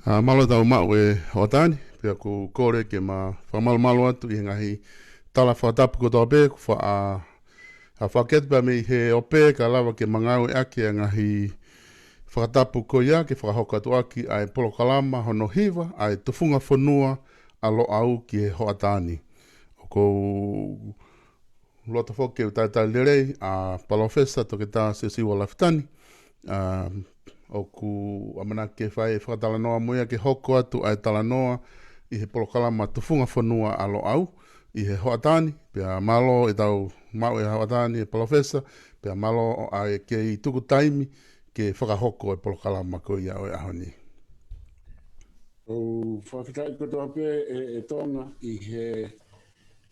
Malo tau mau e hoatani, pia ku kore ke ma whamalo atu i ngahi tala whatapu ko tō pē, ku a whaket pa me he ope ka lawa ke mangau e ake a ngahi whakatapu ko ia ke whakahoka tu aki ai polokalama hono hiva, ai Tufunga Fonua alo au ki he hoatani. O kou lota whoke u taitai lerei a Palofesa toke tā Siosiua Lafitani, o ku amana ke whai whakatalanoa muia ke hoko atu ai talanoa i he polokalama Tufunga Fonua alo au i he hoatani, pia malo e tau mau e hoatani e Palofesa, pia malo ai ke i tuku taimi ke whakahoko e polokalama ko ia o e ahoni. O whakatai ko tō pe e Tonga i he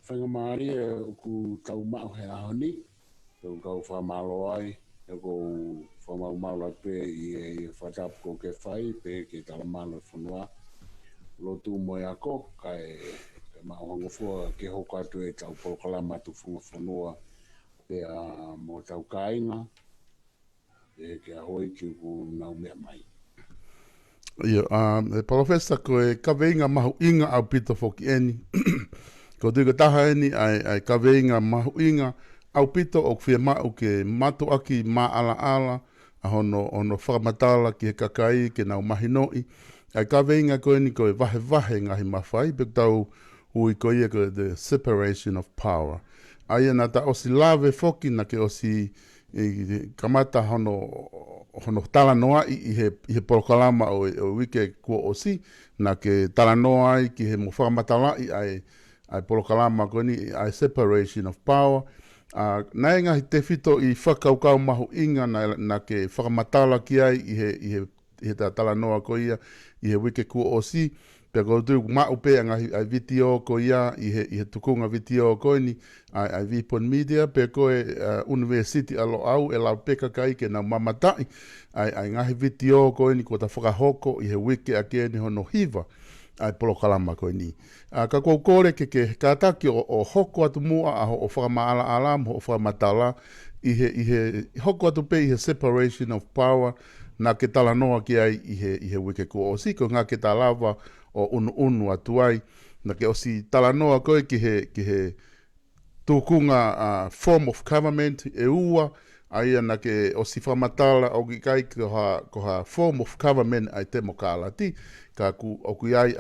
whangamari e ku tau mau he ahoni, tau kau whamalo ai, e kou whamau pe i e whatapu ko ke whai, pe ke talamalo e whanua, lotu moe ako, kai maohango fua ke hoko atu e tau polokalama Tufunga Fonua, pe a mo tau kainga, e ke ahoi ki ku nau mea mai. Ia, e Palofesa ko e kaweinga mahu inga au pito foki eni, ko tui ka taha eni ai kaweinga mahu inga au pito o kwhia mau ke matu aki ma ala ala, a hono whakamatala ki he kakai ke nau mahinoi, ai kaweinga ko eni ko e vahe ngahi mawhai, pe tau hui ko ia ko the separation of power. Ai ana ta osi lave foki na ke osi kamata hono talanoa i he polokalama o wike kua osi, na ke talanoa i ki he mo whakamatala i ai polokalama ko ni ai separation of power. Nai ngahi te whito i whakaukau mahu inga na ke whakamatala ki ai i he talanoa ko ia i he wike kua osi, pia ko tu mau pe ai video ko ia i he tukunga video ko ni ai VPON media pe ko university alo au e lau peka kai ke na mamatai ai ngahi video ko ni ko ta whakahoko i he wiki ake ni hono hiva ai polokalama ko ni ka kore ke kataki o hoko atu mua a o whakamaala alam o whakamatala i he hoko atu pe i he separation of power na ke talanoa ki ai i he wiki ko o siko ngā ke talawa o unu atu ai, na ke osi talanoa koe ki he tukunga form of government e ua, aia na ke osi whamatala o ki kai ko ha form of government ai te mokalati, ka o kui ai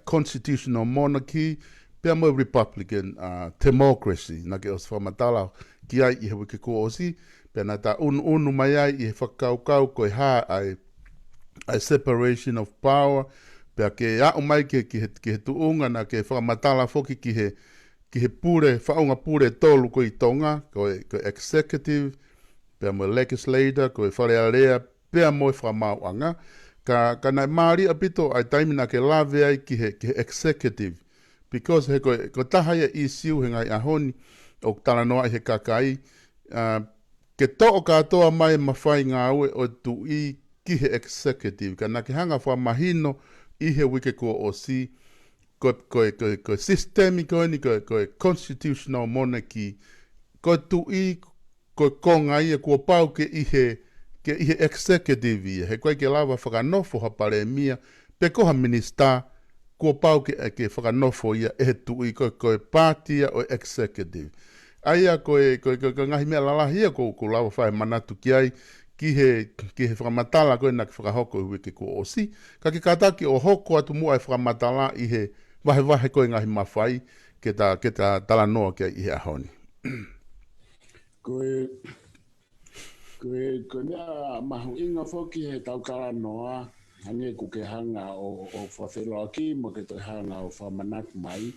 constitutional monarchy, pia mo republican democracy, na ke osi whamatala ki ai i he wiki ko osi, pia na ta unu mai ai i he whakaukau koe ha ai separation of power, pea ke au mai ki he tuunga na ke whakamatala foki ki he pure, whaunga pure tolu ko i Tonga, ko executive, pea mo legislator, ko e wharearea, pea mo e whakamauanga, ka nai maari apito ai taimi na ke lave ai ki he executive, because he ko taha ia i siu he ngai ahoni, o talanoa i he kakai, ke to'o katoa mai mawhai ngā ue o tu i ki he executive, ka na ke hanga whamahino, i he wike ko o si, ko systemi ko ni, ko constitutional monarchy, ko tu i, ko konga ia, ko pau ke i he executive ia, he koe ke lawa whakanofo ha pare mia, pe koha minister, ko pau ke whakanofo ia, e he tu i, ko party o executive. Aia ko ngahi mea lalahi ia, ko lawa whae manatu ki ai, ki he whakamatala koe na ki whakahoko i wiki ko o si. Ka ki kataki o hoko atu mua e whakamatala i he wahe koe ngahi mawhai ke ta talanoa kia i he ahoni. Koe nea mahu inga whoki he tau talanoa, hange ku ke hanga o whawheloa ki, mo ke toi hanga o whamanaku mai,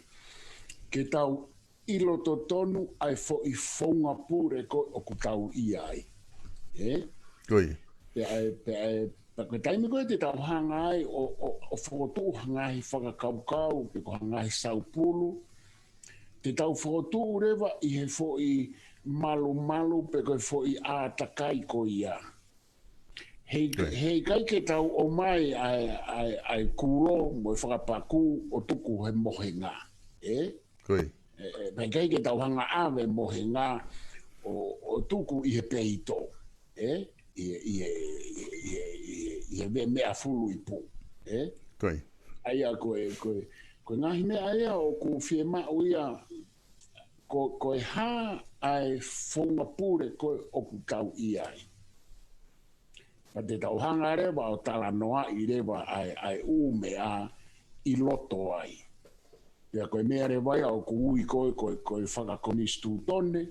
ke tau ilo to tonu ai fo i whaunga pure ko o ku tau i ai. Koe. Pe taimi koe te tau hanga ai o whakotu hangahi whakakaukau, pe ko hangahi saupulu, te tau whakotu rewa i he fo i malu pe koe fo i ātakai ko ia. Hei kai ke tau o mai ai kulo mo i whakapaku o tuku he mohenga. Koe. Pe kai ke tau hanga awe mohenga o tuku i he peito. I he mea fulu i pō. e Koi. aia ko ngahi me aia o ku fie ma uia ko ha ai fonga pure ko o ku tau ia pa te tau hanga rewa o tala noa i rewa ai ume a i loto ai pia koe mea rewa ia o ku ui koe whakakonistu tone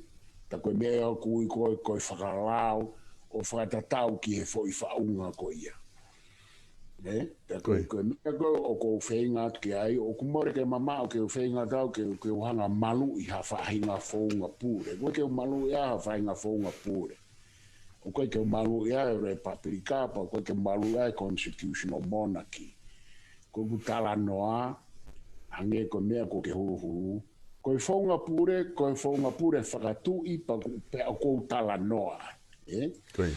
ta koe mea o ku ui koe whakalao o whakatatau ki he fo i whaunga ko ia pia koe mea koe o ko whenga ki ai o ku more ke mama o ke whenga tau ke uhanga malu i ha whahinga whaunga pure koe ke malu i ha whahinga whaunga pure o koe ke malu ia e Republika, pa koe ke malu ia e Constitutional Monarchy. Koe ku tala noa, hange ko mea ko ke huru. Koe whaunga pure whakatui pa pe o kou tala noa. Koi.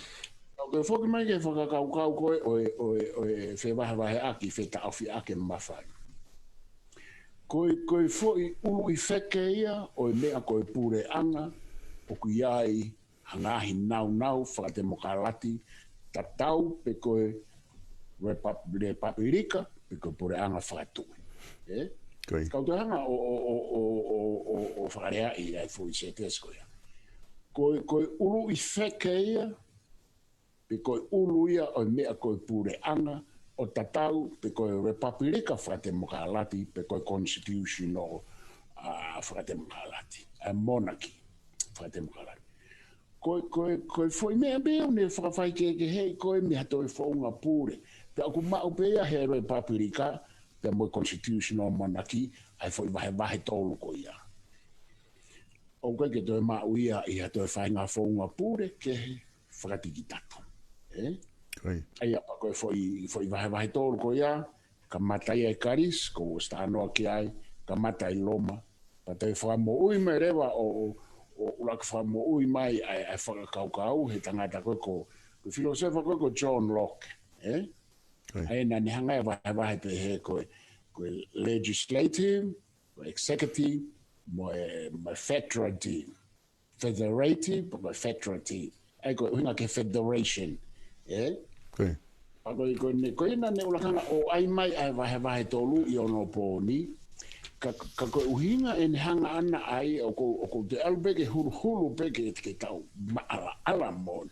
Koe whoki mai ke whakakaukau koe o e whewahewahe aki, wheta awhi ake mawhai. Koe whoi ulu i wheke ia, o e mea koe pure anga, o ku iai, hangahi nau whakademokarati tatau pe koe Republika pe koe pore anga whakatui. Kau te hanga o whakarea i ai fui se tesko ia. Koe ulu i wheke ia pe koe ulu ia o mea koe pure anga o tatau pe koe Republika whakademokarati pe koe Constitutional whakademokarati. Monarchy whakademokarati. Koe foi mea beo ne whakawhai ke hei koe me hato e whaunga pure. Pe aku mau pea he Republika, pe mo Constitutional Monarchy, ai foi wahe tolu ko ia. O koe ke toi mau ia i hato e whainga whaunga pure ke he whakatiki tato. Ai apa koe foi wahe tolu ko ia, ka matai ai karis, ko stanoa ki ai, ka matai loma, pa te whamo ui me rewa o ulaka whamo ui mai ai whakakaukau he tangata koe ko filosofa koe ko John Locke ai na ni hanga wahe pe he koe legislative, executive, mo federative, mo federative ai koe hinga ke federation koe na ne ulakanga o ai mai ai wahe tolu i ono pōni ka koe uhinga e hanga ana ai o ko te albeke hulu peke ke tau ala mon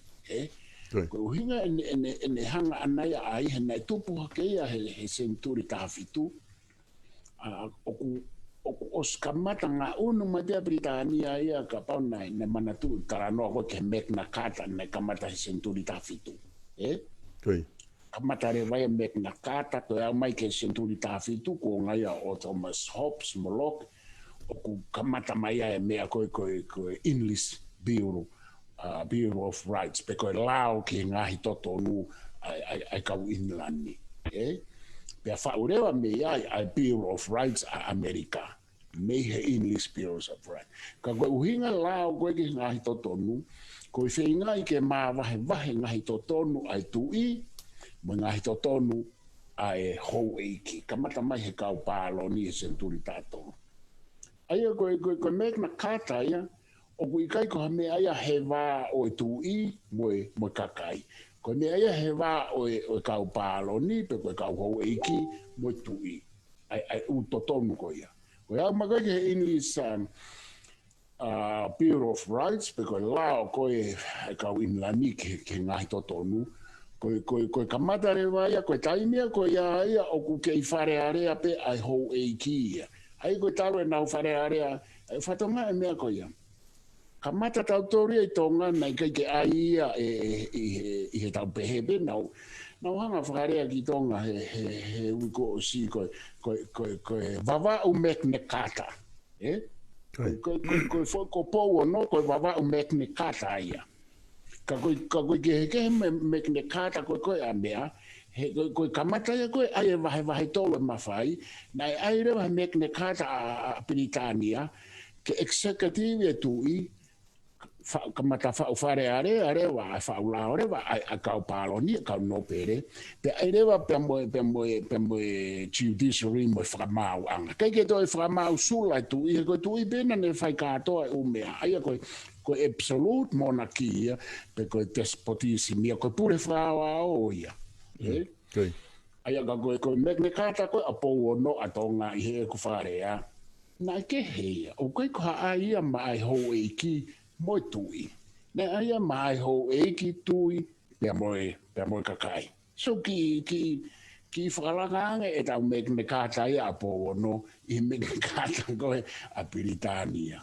ko uhinga e hanga ana ai he nei tupu hake ia he senturi tafitu o os kamata nga unu matea Britania ia ka pau nai ne manatu karano ko ke Magna Carta ne kamata he senturi tafitu kamata re vai Magna Carta to au mai ke senturi tafitu ko ngai o Thomas Hobbes Moloch o ku kamata mai e mea ko English Bureau of Rights pe ko lao ke ngahi toto nu ai kau inlani pe fa urewa me ai Bureau of Rights a America me he English Bureau of Rights ka ko uhinga lao ko ke ngahi toto nu ko fe ngai ke ma vahe ngahi toto nu ai tui mga hito tonu ai hou eiki kamata mai he kau palo ni senturi tato aia ko Magna Carta ia o ku ikai ko me aia he va o tui mo kakai ko me aia he va o kau palo ni pe ko kau hou eiki mo tui ai u totonu ko ia ko ia maga ke English Bureau of Rights pe ko lao ko kau inlani ke ngai totonu ko kamata re vai ko taimia ko ia o ku ke fare area pe ai ho eiki ai ko taro na fare area fatonga e mea ko ia kamata tautori e Tonga nai ke ai i he tau pehebe nau hanga fare ki Tonga he ko si ko vava o Magna Carta ko po no ko vava o Magna Carta ia ka koe ke Magna Carta koe a mea koe kamata ia koe ai vahe tolo mawhai nai ai rewa Magna Carta a Britania ke executive e tui kamata whau whare are wa whau lao rewa a kau paloni kau nopere pe ai rewa pe moe judiciary mo whakamau anga ke toi whakamau sula tui koe tui bena ne whai katoa umea ai koe ko absolute monarchy pe ko despotism ia ko pure fao ia Ai aga ko me kata ko apo no atonga I he ku wharea. Nā ke hea, o koe ko haia mai ho e ki moi tui. Nā aia mai ho e ki tui, pia moi kakai. So ki whakaranga e tau me kata ia apo no, I me kata koe a Piritania.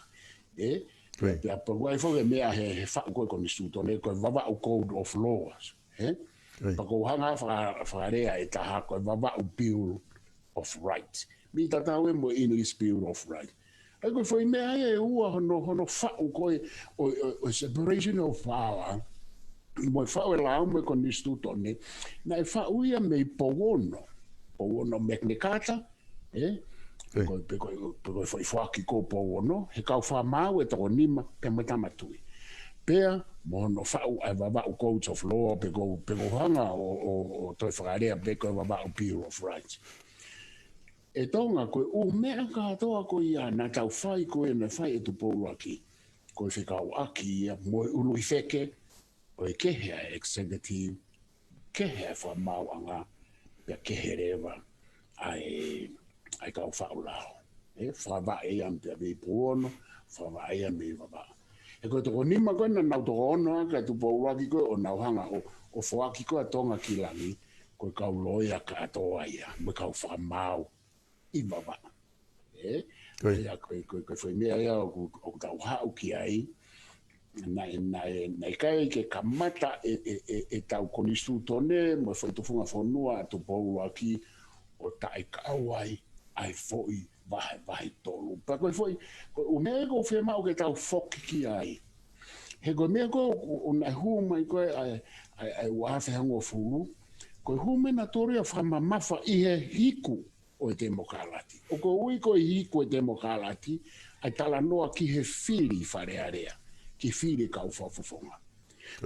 Pia pagwai fo mea he wha koe ko ni sutone, koe wawa o code of laws. Pako hanga whakarea e taha koe wawa o bill of rights. Mi tatau e mo English Bill of Rights. Ai koe foi mea e ua hono whau koe o separation of power. Mo whau e lao me ko nistu tone. Na e whau ia me powono. Powono meknekata. Koe foi whaki ko powono. He kau whamau e toko nima pe mo tamatui. Pea mo no whau ai wawa o codes of law peko hanga o toi whakarea peko wawa o Bill of Rights. E tonga koe mea katoa koe ia na tau whai koe na whai e tu pōru aki. Koe whikau aki ia moe ulu I wheke, koe kehea executive, kehea whamauanga, pia kehe rewa ai kau whau lao. Whawa e am pia VPON, whawa e am e wawa. E koe toko nima koe na nau toko ono aka tu pōru aki koe o nau hanga o whaki koe tonga ki langi, koe kau loia katoa ia, me kau whamau. I wawa. Ia koe whai mea ia o tau hau ki ai. Nai kai ke kamata e tau konistu tone, mo whai Tufunga Fonua tu pōru aki o tae kauai ai foi vahe tolu. Pa koe whai, o mea ko whai mau ke tau whoki ki ai. He koe mea ko o nai huu mai koe ai wafe hango furu, koe huu mena toria whamamafa I he hiku o e demokalati. O ko ui ko I ko e demokalati, ai tala noa ki he whiri wharearea, ki whiri kau whawhawhonga.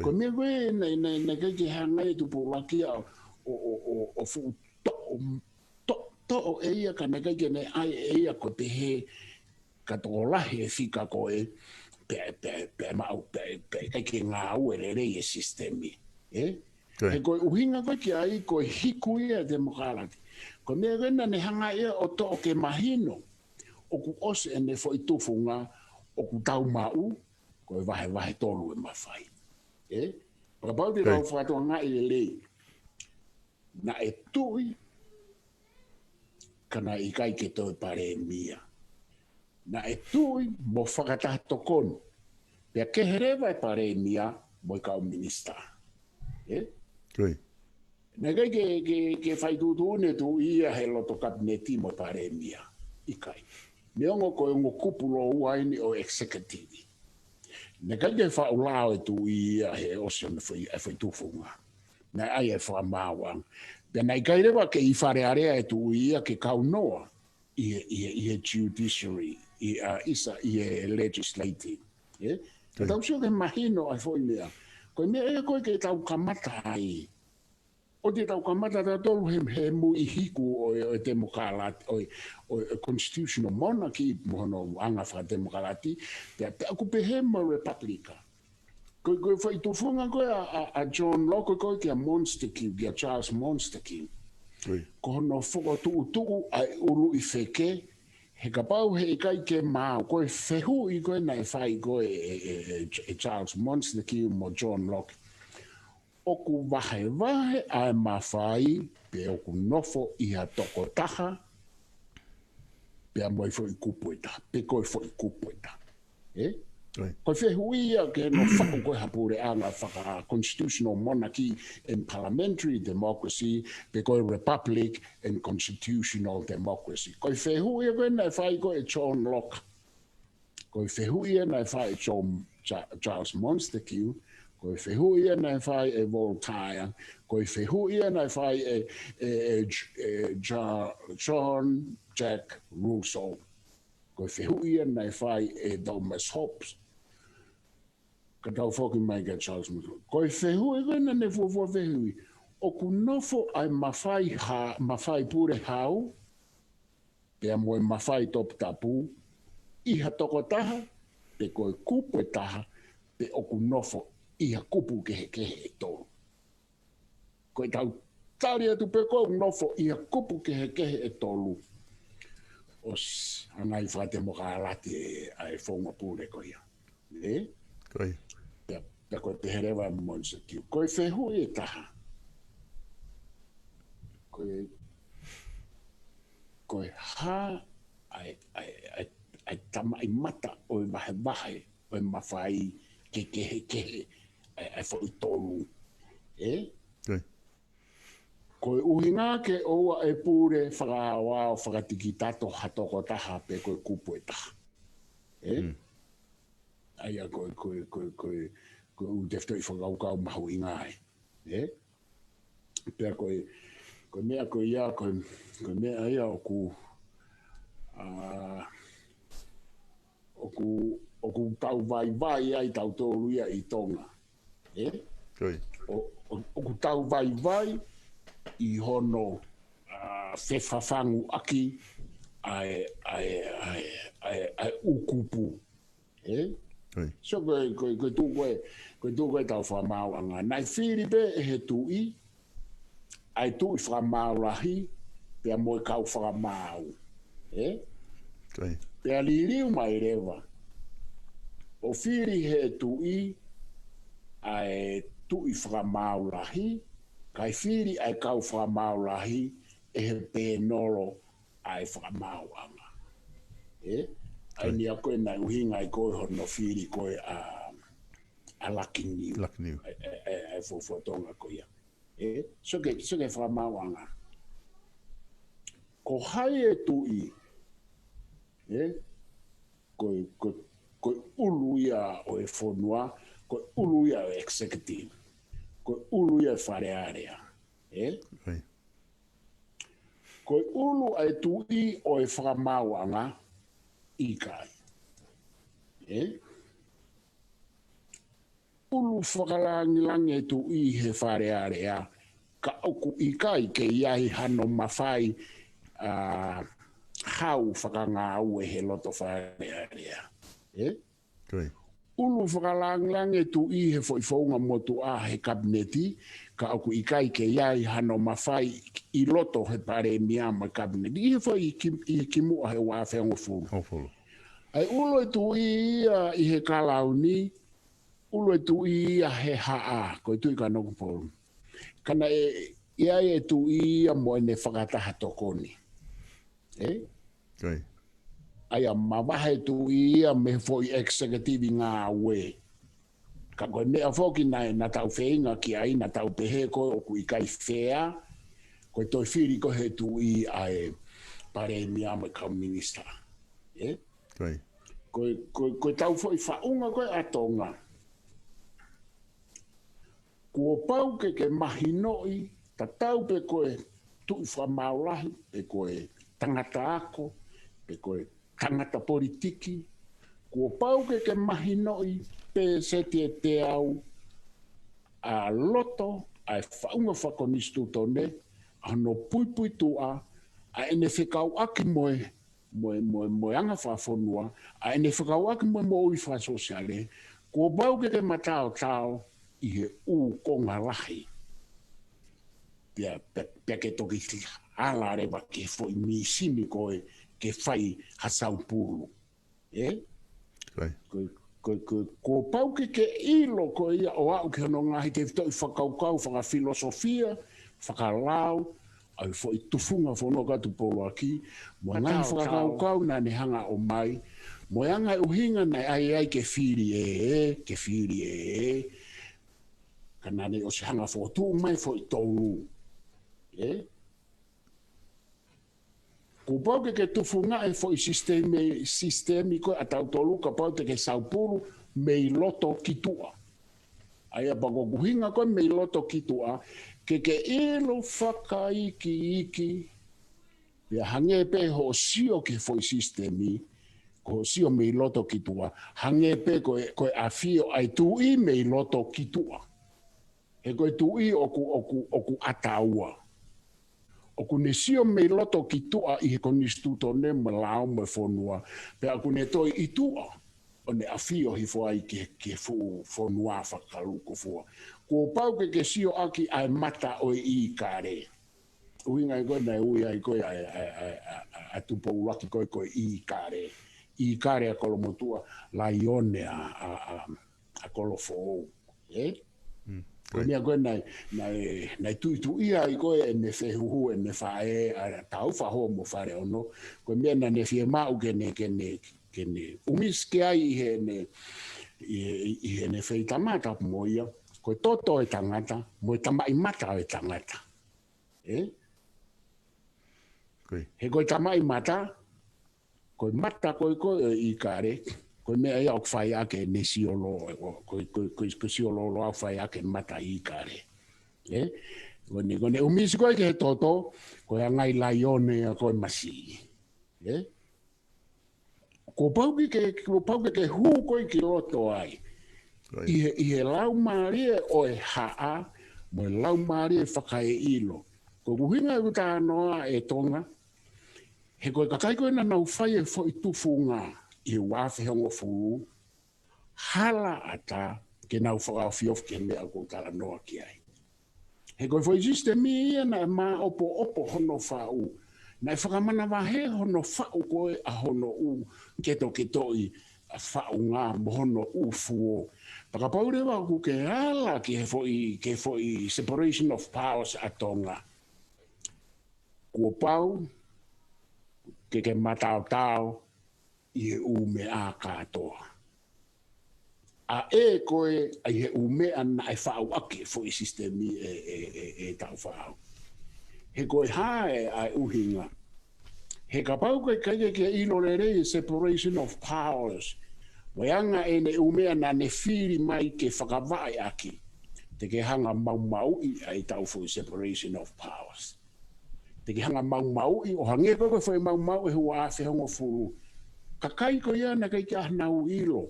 Ko mea koe na keke hanga e tu pōraki o fu to o eia ka na keke ne ai eia ko pehe ka tō lahi e whika koe pe mau pe keke ngā uerere e sistemi. He koe uhinga koe ki ai koe hiku ia demokalati. Ko mea gana ne hanga ia o to o ke mahino o ku ose e ne fo I tufunga o ku tau mau ko e vahe tolu e mawhai. Pakapau te rau whātua ngā I lei. Na e tui kana I kai ke toi pare mia. Na e tui mo whakatato kono. Pea ke herewa e pare mia mo I kau minista. Nā kai ke whaitutune tu ia he loto kabineti mo pare mia. Ikai. Me ongo ko ongo kupulo uaini o executive. Nā kai ke whaulao e tu ia he osio me whai tufunga. Nā ai e whamawang. Pea nā kai rewa ke I wharearea e tu ia ke kau noa I he judiciary. I he legislative. Tau sio ke mahino ai fwoi mea. Koe mea e koe ke tau kamata ai. O te tau kamata ta tolu he mui hiku o demokalati, o constitutional monarchy, mohono anga wha demokalati, pea aku pehe mo republika. Koe whai tufunga koe a John Locke koe ki a Montague, ki a Charles Montague. Ko hono whoko tuu ai uru I wheke, he kapau he kai ke māu, koe whehu I koe nei whai koe e Charles Montague mo John Locke. Oku vahe ai mawhai, pe oku nofo I ha toko taha, pe moi fo I kupueta, pe koe fo I kupueta. Koe whehui ia ke no whako koe hapure anga whaka constitutional monarchy and parliamentary democracy, pe koe republic and constitutional democracy. Koe whehui ia koe nei whai koe John Locke. Koe whehui ia nei whai Charles Montague, koe whehui ia nei whai e Voltaire, koe whehui ia nei whai John Jack Rousseau, koe whehui ia nei whai e Thomas Hobbes, ka tau whoki mai ka Charles Montague. Koe whehui koe na ne fuafua whehui, o ku nofo ai mawhai pure hau, pea moe mawhai top tapu, iha toko taha, pe koe kupu e taha, pe o ku nofo Iha kupu kehe e tōru. Koe tau tari atu pe ko nofo ia kupu kehe e tolu. Os anai whate mo ka alati ai whonga pūre ko ia. Koi. Pea koe te herewa monsa kiu. Koe whehu e taha. Koe ha ai tama i mata o i wahe o i mawhai kehe ai whoi tolu. Koi. Koe uhinga ke oua e pūre whakawao whakatiki tato hatoko taha pe koe kupu e taha. Aia koe u defto i whakaukau mahu inga ai. Pea koe mea koe ia koe mea ia oku tau vai ai tau tōru ia i Tonga. Koi. Oku tau vai i hono whewhawhangu aki ai ukupu. So koe tū koe tau whamau anga. Nai whiri pe e he tūi, ai tūi whamau rahi, pea moe kau whamau. Pea liriu mai rewa. O whiri he tūi, ai tūi whamau rahi, kai whiri ai kau whamau rahi, e he pēnoro ai whamau anga. Ai ni a koe nai uhinga i koe hono whiri koe a Lakiniu. Ai Tonga koe ia. So ke whamau anga. Ko hai e tui, koe ulu ia o e Fonua, koe ulu ia o executive, koe ulu ia wharearea. Koe ulu ai tui o e whamau anga, i kai. Ulu whakalangilangi e tu i he wharearea, ka oku i kai ke iai hano mawhai hau whakanga au e he loto wharearea. Ulu whakalangilangi e tu i he whaunga motu a he kabineti, ka oku i kai ke iai hano mawhai i loto he pare miama kabineti. I he whai i kimua he wāwhengo furu. Ai ulo e tu ia i he kalauni, ulo e tu ia he haa, koe tui ka noku polu. Kana ia e tu ia mo ne whakataha tokoni. Ai a mawahe tu ia me foi executive ngā ue. Ka koe mea whoki nai na tau whenga ki ai, na tau pehe koe o kui kai whea, koe toi whiri ko he tu i ai pare miama ka minister. Koe tau foi whaunga koe a Tonga. Kua pau ke mahinoi, ta tau pe koe tui whamaulahi, pe koe tangata ako, pe koe tangata politiki. Kua pau ke mahinoi, pe seti e te au a loto, a whaunga whakonistu tone, ano pui tua, a ene whekau aki moe anga whafonua, a ene whakau aki moe ui whasosiale, kua pau ke matao i he konga lahi. Pea ke toki ala rewa ke foi misimi koe ke whai hasau pulu. Ko pau ke ilo ko ia o au ke no ngahi te vitoi whakaukau, whakafilosofia, whakalau, ai foi Tufunga Fonua katu polo aki, mo ngai whakaukau na ne hanga o mai, mo anga uhinga na ai ke whiri ke whiri kana ne o se hanga fotu mai foi tolu. Ko pau ke tufunga e foi sistemi ko atau tolu ka pau te ke saupuru mei loto kitua. Ai a pago guhinga ko mei loto kitua ke ilo whakaiki pia hange pe ho sio ke foi sistemi ko sio mei loto kitua hange pe ko afio ai tui mei loto kitua. E koe tui oku ataua. Oku ne sio mei loto ki tua i he konistu tone me lao me fonua. Pe aku ne toi i tua. o ne afio hi fwai ke fonua whakaru ko fua. Ko pau ke sio aki ai mata o I kare. Uinga I koe nei ui ai koe a tupo uraki koe I kare. I kare a kolo motua la ione a kolo fo. Ko mea koe nei tuitu ia I koe e ne whehuhu e ne whae a tau whaho mo whare ono. Ko mea na ne whie mau kene umis ke ai I he ne whei tamata mo ia. Ko toto e tangata, mo e tamai mata e tangata. He koe tamai mata, koe mata koe I kare, koe mea ia o whai ake ne siolo, koe siolo lo au whai ake mata I kare. Kone umisi koe ke he toto, koe angai laione a koe masi. Ko pauki ke hu koe ki roto ai. I he lau marie o e haa, mo e lau marie whakae ilo. Ko kuhinga I ta noa e Tonga, he koe kakai koe na nau whai e fo I tufunga I wafe hongo furu, hala ata ke nau whakawhiof ke mea ko tala noa ki ai. He koe fo existe mi ia na ma opo hono whau, na e whakamana wahe hono whau koe a hono u keto I a whau ngā mohono u fuo. Pakapaurewa ku ke ala ke fo I separation of powers a Tonga. Kua pau, ke matao tau, I he ume a katoa. A koe, a he ume ana e whau ake fo I sistemi e tau whau. He koe hae a uhinga. He kapau koe kai ke ilo rere separation of powers. Waianga e ne umea na ne whiri mai ke whakawai aki. Te ke hanga mau I ai tau for separation of powers. Te ke hanga mau I o hange koe whai mau e hua awhi hongo furu. Ka kai ko ia na kai ke ahnau ilo.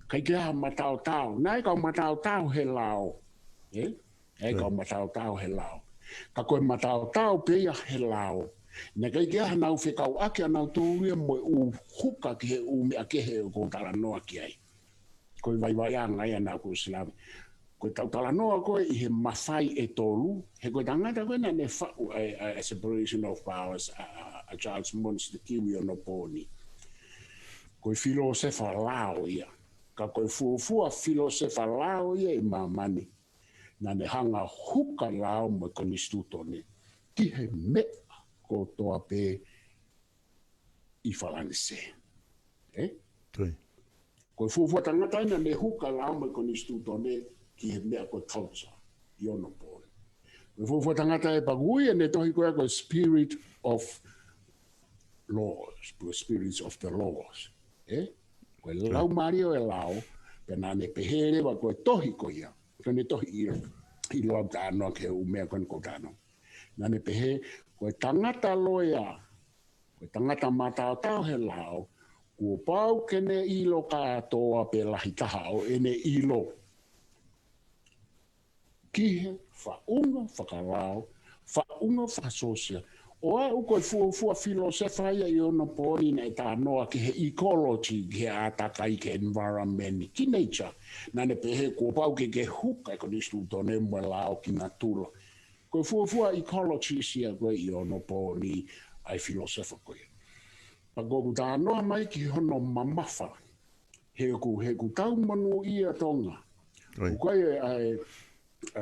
Kai ke aha matao tau. Nai kau matao tau he lao. Kau matao tau he lao. Ka koe matao tau peia he lao. Na kai ke aha nau whekau ake anau tūria mo u huka ki he ume a kehe o ko tala noa ki ai. Koe vai anga ia nau ko Islami. Koe tau tala noa koe I he mawhai e tolu. He koe tangata koe na ne whau a separation of powers a Charles Monster Kiwi o no pōni. Koe filosefa lao ia. Ka koe fuafua filosefa lao ia I mamani. Na ne hanga huka lao mo konistutone. Ki he mea ko toa pe I whalanese. Koe fuafua tangata ina ne huka lao mo konistutone ki he mea ko culture. I ono pōne. Koe fuafua tangata e pagui ne tohi koe ko spirit of laws. Spirits of the laws. Koe lau mario e lao, pena ne pehere wa koe tohi ko ia. Koe ne tohi I loa tānoa ke umea koe ko tānoa. Na ne pehe, koe tangata loia, koe tangata matao tau he lao, kua pau kene ilo katoa pe lahi taha o ene ilo. Kihe, whaunga whakarao, whaunga whasosia. O a uko fua filosefa ia I ono pōni nei tā noa ki he ecology, ki he atakai ke environment, ki nature. Nane pehe kua pau ke huka e konistu tone mua lao ki nga tula. Koe fua ecology sia koe I ono pōni ai filosefa koe. Pagoku tā noa mai ki hono mamafa. He ku tau manu ia Tonga. Koe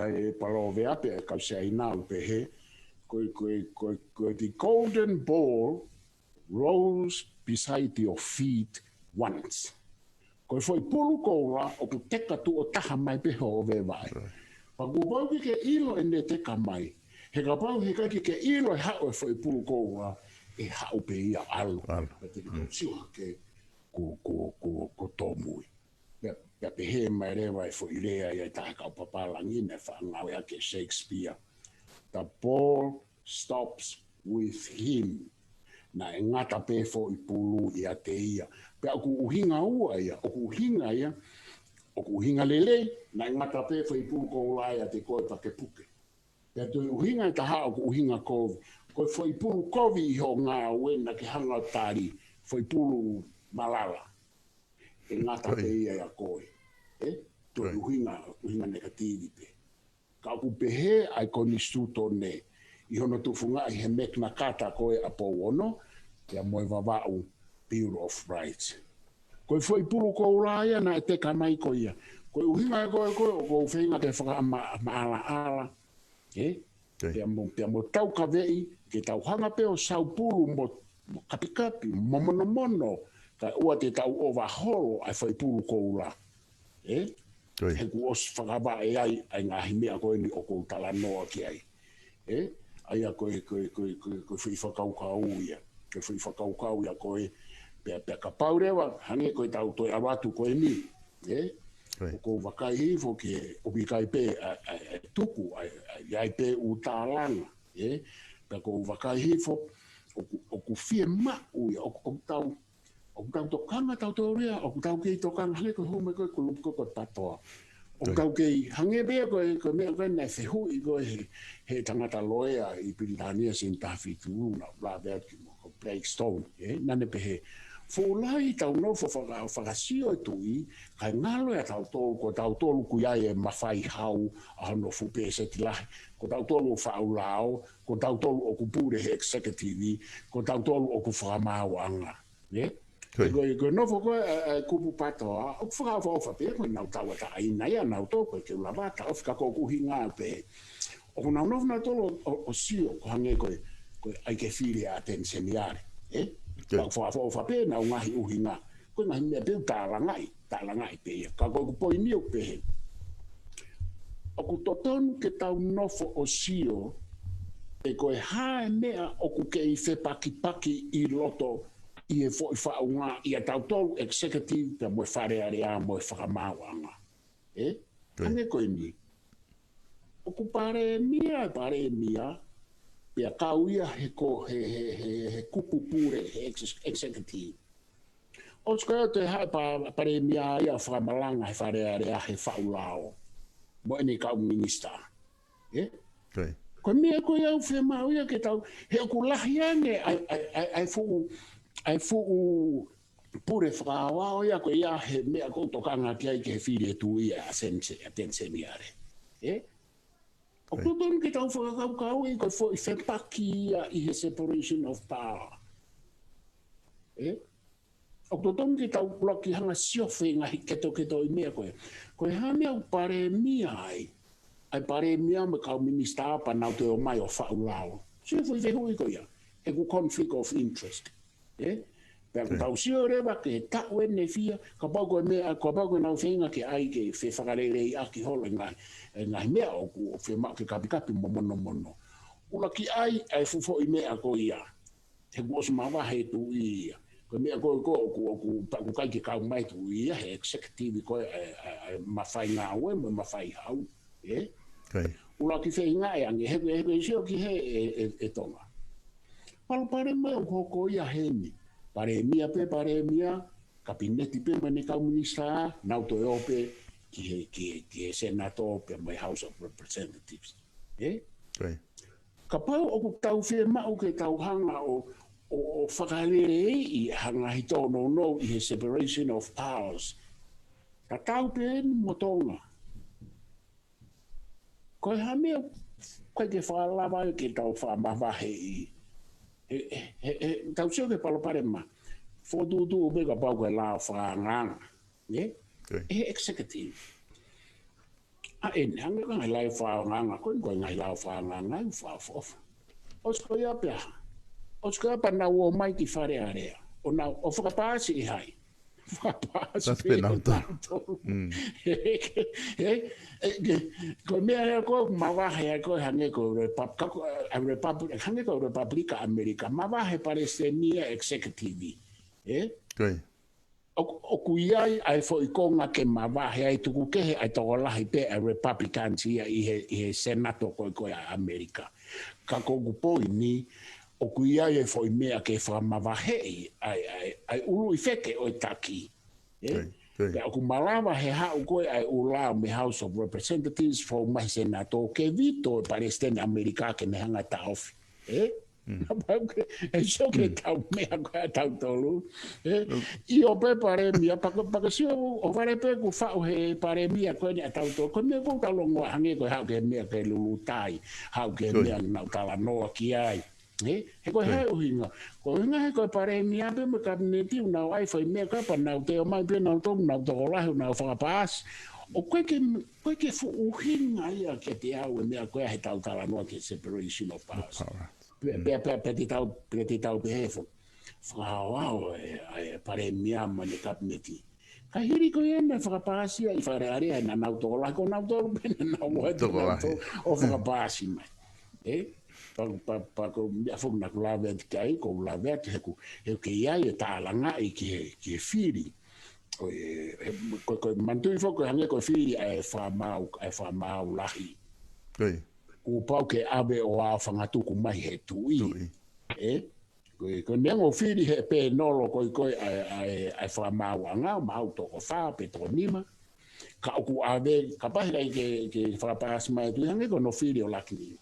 ai palove ape e kausea inau pehe. The golden ball rolls beside your feet once. Koe foi pulu koura o ku teka tu o taha mai peho o vevai. Pa ku pau ke ilo e ne teka mai. He ka pau he kai ke ilo e hao e foi pulu koura e hao pe ia alu. Pa te siwa ke ko tomui. Pea pehe mai rewa e foi rea ia taha kau papalangine whaangau ea ke Shakespeare. The ball stops with him. Na e ngata pe fo I pulu ia te ia. Pe aku uhinga ua ia, oku uhinga lele, na e ngata pe fo I pulu ko ula ia te koe pa ke puke. Pe tu uhinga I taha oku uhinga kovi. Koe fo I pulu kovi I ho ngā ue na ke hanga tari, fo I pulu malala. e ngata pe ia koe. To uhinga negativi pe. Ka ku pehe ai koni stuto ne I hono tufunga I he mekna kata koe a po ono te moe vavau Bill of Rights. Koe foi pulu ko ulaia na te kamai ko ia. Koe uhinga koe o ko whenga te whaka ala. Pea mo tau ka vei ke tau hanga pe o sau pulu mo kapikapi, mo mono. Ka ua te tau overhaul ai foi pulu ko ula. He ku os whakaba ai ngahi mea koe ni o ko tala noa ki ai. Ai a koe whi whakaukau ia. Koe whi whakaukau ia koe pea ka paurewa, hange koe tau toi awatu koe ni. O ko wakai hifo ke obikai pe tuku, ai pe utalanga. Pea ko wakai hifo, o ku fie mau ia, o tau tokanga tau taurea, o tau kei tokanga, hange koe hume koe kulupu koe patoa. O tau kei hange bea koe mea koe nei whehui koe he tangata loea I Piritania sin tawhitu una, la bea ki mo Blackstone, nane pehe. Fōlai tau no whakasio e tui, kai ngalo e tau tolu, ko tau tolu kuiai e mawhai hau, a hono fupe se tilahi, ko tau tolu o whaulao, ko tau tolu o kupure he executive, ko tau tolu o ku whakamau anga. Koe nofo koe kupu patoa, o whakawhawha pe, koe nau tau ata aina ia, nau tō koe ke ulavata, o whika ko kuhi ngā pe. O nau nofu nau tolo o sio, ko hange koe ai ke whiri a tenseniare. Nau whakawhawha pe, nau ngahi uhi ngā. Koe ngahi mea peu tālangai pe ia. Ka koe kupoi niu pe he. O ku totonu ke tau nofo o sio, e koe hae mea o ku ke I whepaki I loto I e fo I whaunga I a tautolu executive pe moe wharearea moe whakamawanga. Hange koe ni. O ku pare mia, pia kauia he kupu pure he executive. O skoe te hae pare mia ia whakamalanga he wharearea he whaulao. Moe ni kau minister. Koe mea koe au whemau ia ke tau, he o ku lahi ange ai fu pure whakawao ia koe ia he mea koutokanga ki ai ke he whiri e tu ia a tenseniare. O kutonu ki tau whakakaukau I koe fo I whepaki ia I he separation of power. O kutonu ki tau loki hanga siofe ngahi keto I mea koe. Koe hame au pare mia ai pare mia me kau minister pa nau te o mai o whaulao. Siofe I hui koe ia. He ku conflict of interest. Pea ku tau sio rewa ke tau ene fia, ka pau koe nau whenga ke ai ke whe whakarere I aki holo ngahi mea o ku whemau ke kapikapi mono. Ula ki ai fufo I mea ko ia. He kuos mawahe tu ia. Koe mea koe o ku kai ke kau mai tu ia, he executive koe mawhai ngā ue, mo mawhai hau. Ula ki whenga ange, he sio ki he e tonga. Palo pare mai o koko ia heni. Pare mia, kabineti pe mani kau minista, nau to eope ki he senator pe mai House of Representatives. Ka pau o ku tau whemau ke tau hanga o whakalere I hanga hito no I he separation of powers. Ka tau pe eni mo tonga. Koe hamea, koe ke whalawa ke tau whamawahe tau sio ke palo pare ma. Fotutu ube ka pau koe lao whanganga. Executive. Hanga ka ngai lai whanganga, koe ngai lao whanganga, I whafofa. Osko ia pia. Osko ia pa na ua mai ki whare area. O whakapāsi I hai. That's been out there. Ko mea ko mawahe ko hange ko Republic hange ko Republica America mawahe Palestinian executive o kuiai ai fo ikonga ke mawahe ai tuku ke ai tolahi pe Republican ia I he senato ko America ka ko gupoi ni o kuiai ai fo mea ke fa mawahe ai ulu ifeke o taki Pea ku malawa he hau koe ai ula me House of Representatives fo mai senato ke vito Palestine America ke me hanga taofi. E so ke tau mea koe tau tolu. I o pe pare mia, paka si o vare pe ku whao he pare mia koe ni a tau tolu. Koe mea kou tau longo hange koe hau ke mea ke lulu tai, hau ke mea nau tala noa ki ai. He koe hei uhinga. Koe uhinga he koe pare mia pe me kabineti unau ai whai mea kapa nau te o mai pe nau tongu nau toko lahu nau whakapaas. O koe ke fu uhinga ia ke te au e mea koe he tau tala noa ke separation of powers. Pe te tau pe hefo. Whakawao e pare mia ma ne kabineti. Ka hiri ko ena whakapaasi ai whare area na nau toko lahu. Ko nau toko pena nau moe te nau toko o whakapaasi mai. Pa ko mea fuk na kulawe ati kai, ko kulawe ati he ke iai e tālanga i ke whiri. Ko mantui fuk hange ko whiri e whamau lahi. Ko pau ke awe o a whangatuku mai he tui. Ko nengo whiri he pe nolo koi e whamau anga, mau toko wha, pe toko nima. Ka oku awe, ka pahira i ke whakapasi mai tui hange ko no whiri o laki ni.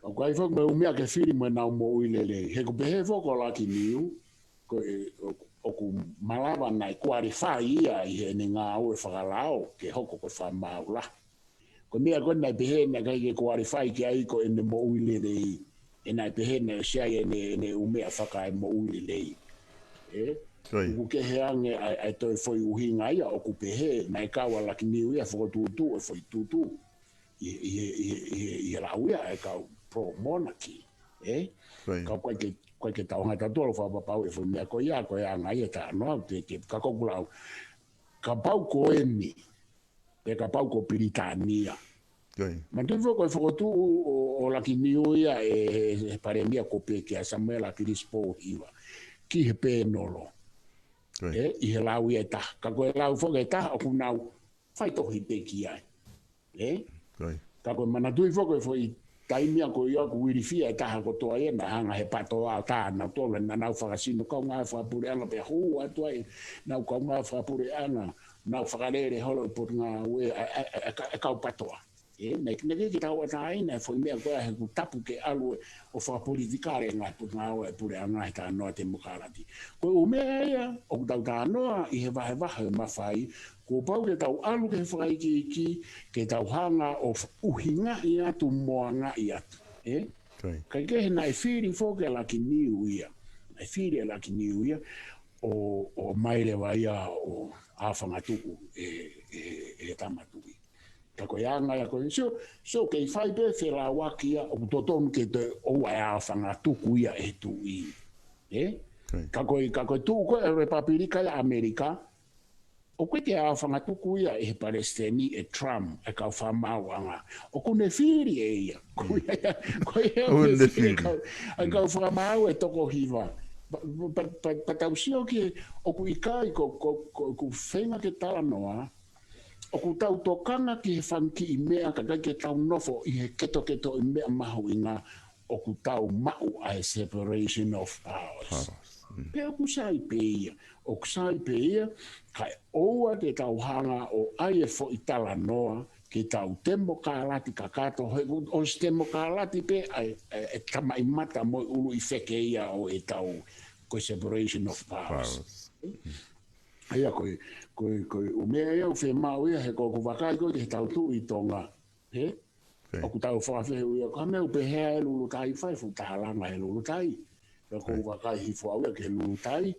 O kai fok me umia ke whiri me nau mo uilele. He ko pehe fok o laki niu, o ku malawa nai kuari whai ia i he ni ngā ue whakalao ke hoko ko whamau la. Ko mea koe nai pehe na kai ke kuari whai ki aiko e ne mo uilele i. E nai pehe na siai e ne umea whaka e mo uilele i. Ku ke he ange ai toi foi uhinga ia o ku pehe nai kawa laki niu ia whakotutu e foi tutu. I rauia e kau pro-monarchy. Kau koe ke tau hata tolo whapapau e whumea ko ia ngai e tā noa te ka kokulau. Ka pau ko emi, pe ka pau ko Piritania. Ma tui whako e whakotu o laki niu ia e pare mia ko peke a Samuela Kirispo iwa. Ki he pēnolo. I he lau ia ta. Ka koe lau whako e ta, o kunau whaitohi peki ai. Ka koe mana tui whako e whai taimia ko ia ku wirifia e taha ko toa e na hanga he pato a tāna tole na nau whakasino kau ngā whapure anga pe huu atua e nau kau ngā whapure anga nau whakarere holo i pot ngā ue e kau patoa. Neke ki tau ataina e whai mea koea he ku tapu ke alu o whapolitikare ngā pot ngā ue e pure anga he tā noa te mukarati. Koe umea ia o ku tau tā noa i he wahe mawhai ko pau ke tau alu ke whakai ki ke tau hanga o uhinga i atu moanga i atu. Kai ke he nai whiri whoke laki niu ia. Nai whiri laki niu ia o mairewa ia o awhangatuku e tamatui. Ka koe anga ia koe. So kei whai pe whera waki ia o totonu ke te oua e awhangatuku ia e tu i. Ka koe tu koe e Repapirika ia Amerika. O koe te a whangatuku ia e Palestini e Trump e kau whamau anga. O kune whiri e ia. Koe e whiri e kau whamau e toko hiva. Patau sio ki o ku ikai ku whenga ke tala noa. O ku tau tokanga ki he whanki i mea ka kai ke tau nofo i he keto i mea mahu i ngā o ku tau mau a separation of powers. Pe o kusai pe ia. O kusai pe ia, kai oua te tau hanga o ai e fo i tala noa, ke tau temo ka lati ka kato, o si temo ka lati pe, e tamai mata mo ulu i wheke ia o e tau koe separation of powers. Aia koe umea ia u whe mau ia, he koe wakai koe he tau tu i Tonga. O ku tau whawhehu ia, ka mea upe hea e lulu tai whai, fu tahalanga he lulu tai. Koe wakai hi fuau ia ke lulu tai.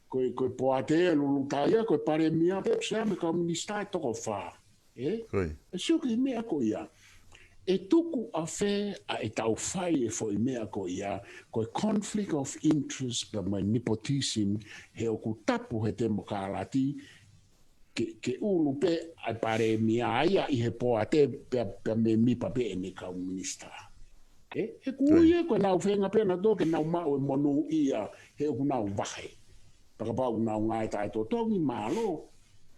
Koe poate e lulu tai ia, koe pare mia pe psia me komunista e toko wha. E sio ki mea ko ia. E tuku a whē a e tau whai e fo i mea ko ia, koe conflict of interest pa mai nepotism he o ku tapu he te mokalati ke ulu pe a pare mia ia i he poate pe me mipa pe e ne komunista. He kuia koe nau whenga pena tō ke nau mau e monu ia he o nau wahe. Pakapau nau ngai tai tō tongi malo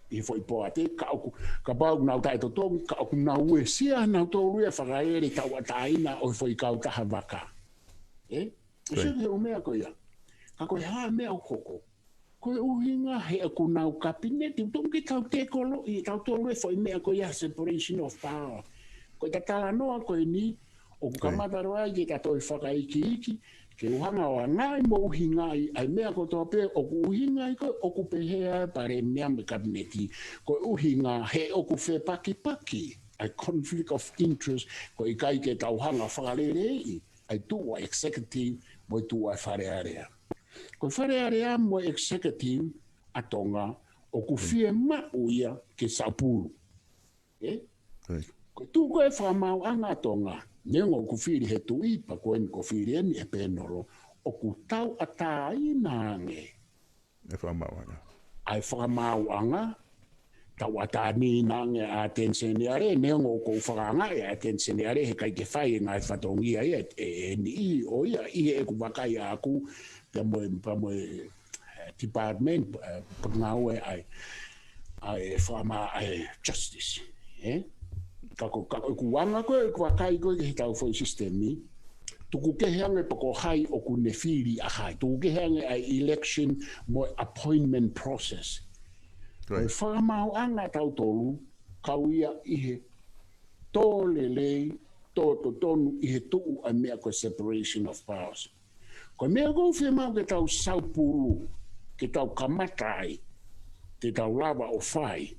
i foi poate ka pau nau tai tō tongi ka oku nau ue sia nau tō rue whakaere tau ataina o foi kau taha waka. Sio he o mea koe ia. Ka koe haa mea o koko. Koe uhinga he aku nau kabineti tongi tau te kolo i tau tō rue foi mea koe ia separation of power. Koe ta tala noa koe ni O kamata roa ki ta toi whakaiki, ke uhanga o ngai mo uhinga ai mea ko tō pe o ku uhinga i ko o ku pehea pare mea me kabineti, ko uhinga he o ku whe paki, ai conflict of interest, ko i kai ke tauhanga whakarere ai tua executive mo tua wharearea. Ko wharearea mo executive a Tonga o ku whie mau ia ke Saupuru. Ko tu koe whamau anga Tonga, nengo ku whiri he tui, pa koe ni ko whiri eni e penoro, o ku tau a tā inange. E whamau anga. Ai whamau anga, tau a tā ni nange a tensene are, nengo ko whakanga e a tensene are, he kai ke whai ngai whatongia e ni o ia, i e ku wakai aku, pa moe department, pa ngau e ai whamau ai justice. Kako kuanga koe wakai koe ke tau foi sistemi, tuku keheange pako hai o ku nefiri a hai, tuku keheange ai election mo appointment process. Koe whamau anga tau tolu, kau ia ihe tō lelei, tō tonu ihe tuu a mea koe separation of powers. Koe mea kou whemau ke tau Saupuru, ke tau kamatai, te tau lava o whai,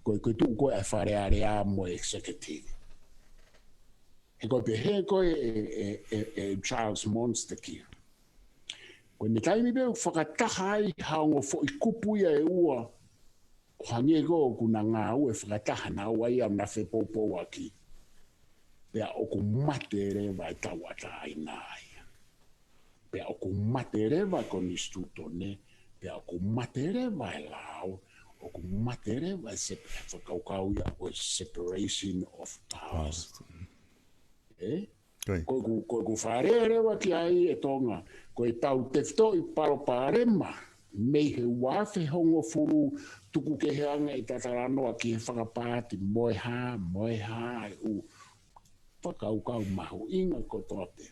koe tuu koe a wharearea mo executive. He koe pehe koe Charles Monster ki. Koe ne taimi peo whakataha ai haongo fo i kupuia e ua o hangie ko kuna ngā ue whakataha na ua ia na whepopou aki. Pea o ku mate rewa e tau ata ai nai. Pea o ku mate rewa ko ni stutone, pea o ku mate rewa e lao, o ku mate rewa e whakaukau ia o separation of powers. Koe ku whare rewa ki ai e Tonga, koe tau tefto i Palofesa, mei he wafe hongo furu tuku ke heanga i tataranoa ki he whakapāti moe ha e u whakaukau mahu inga ko tote.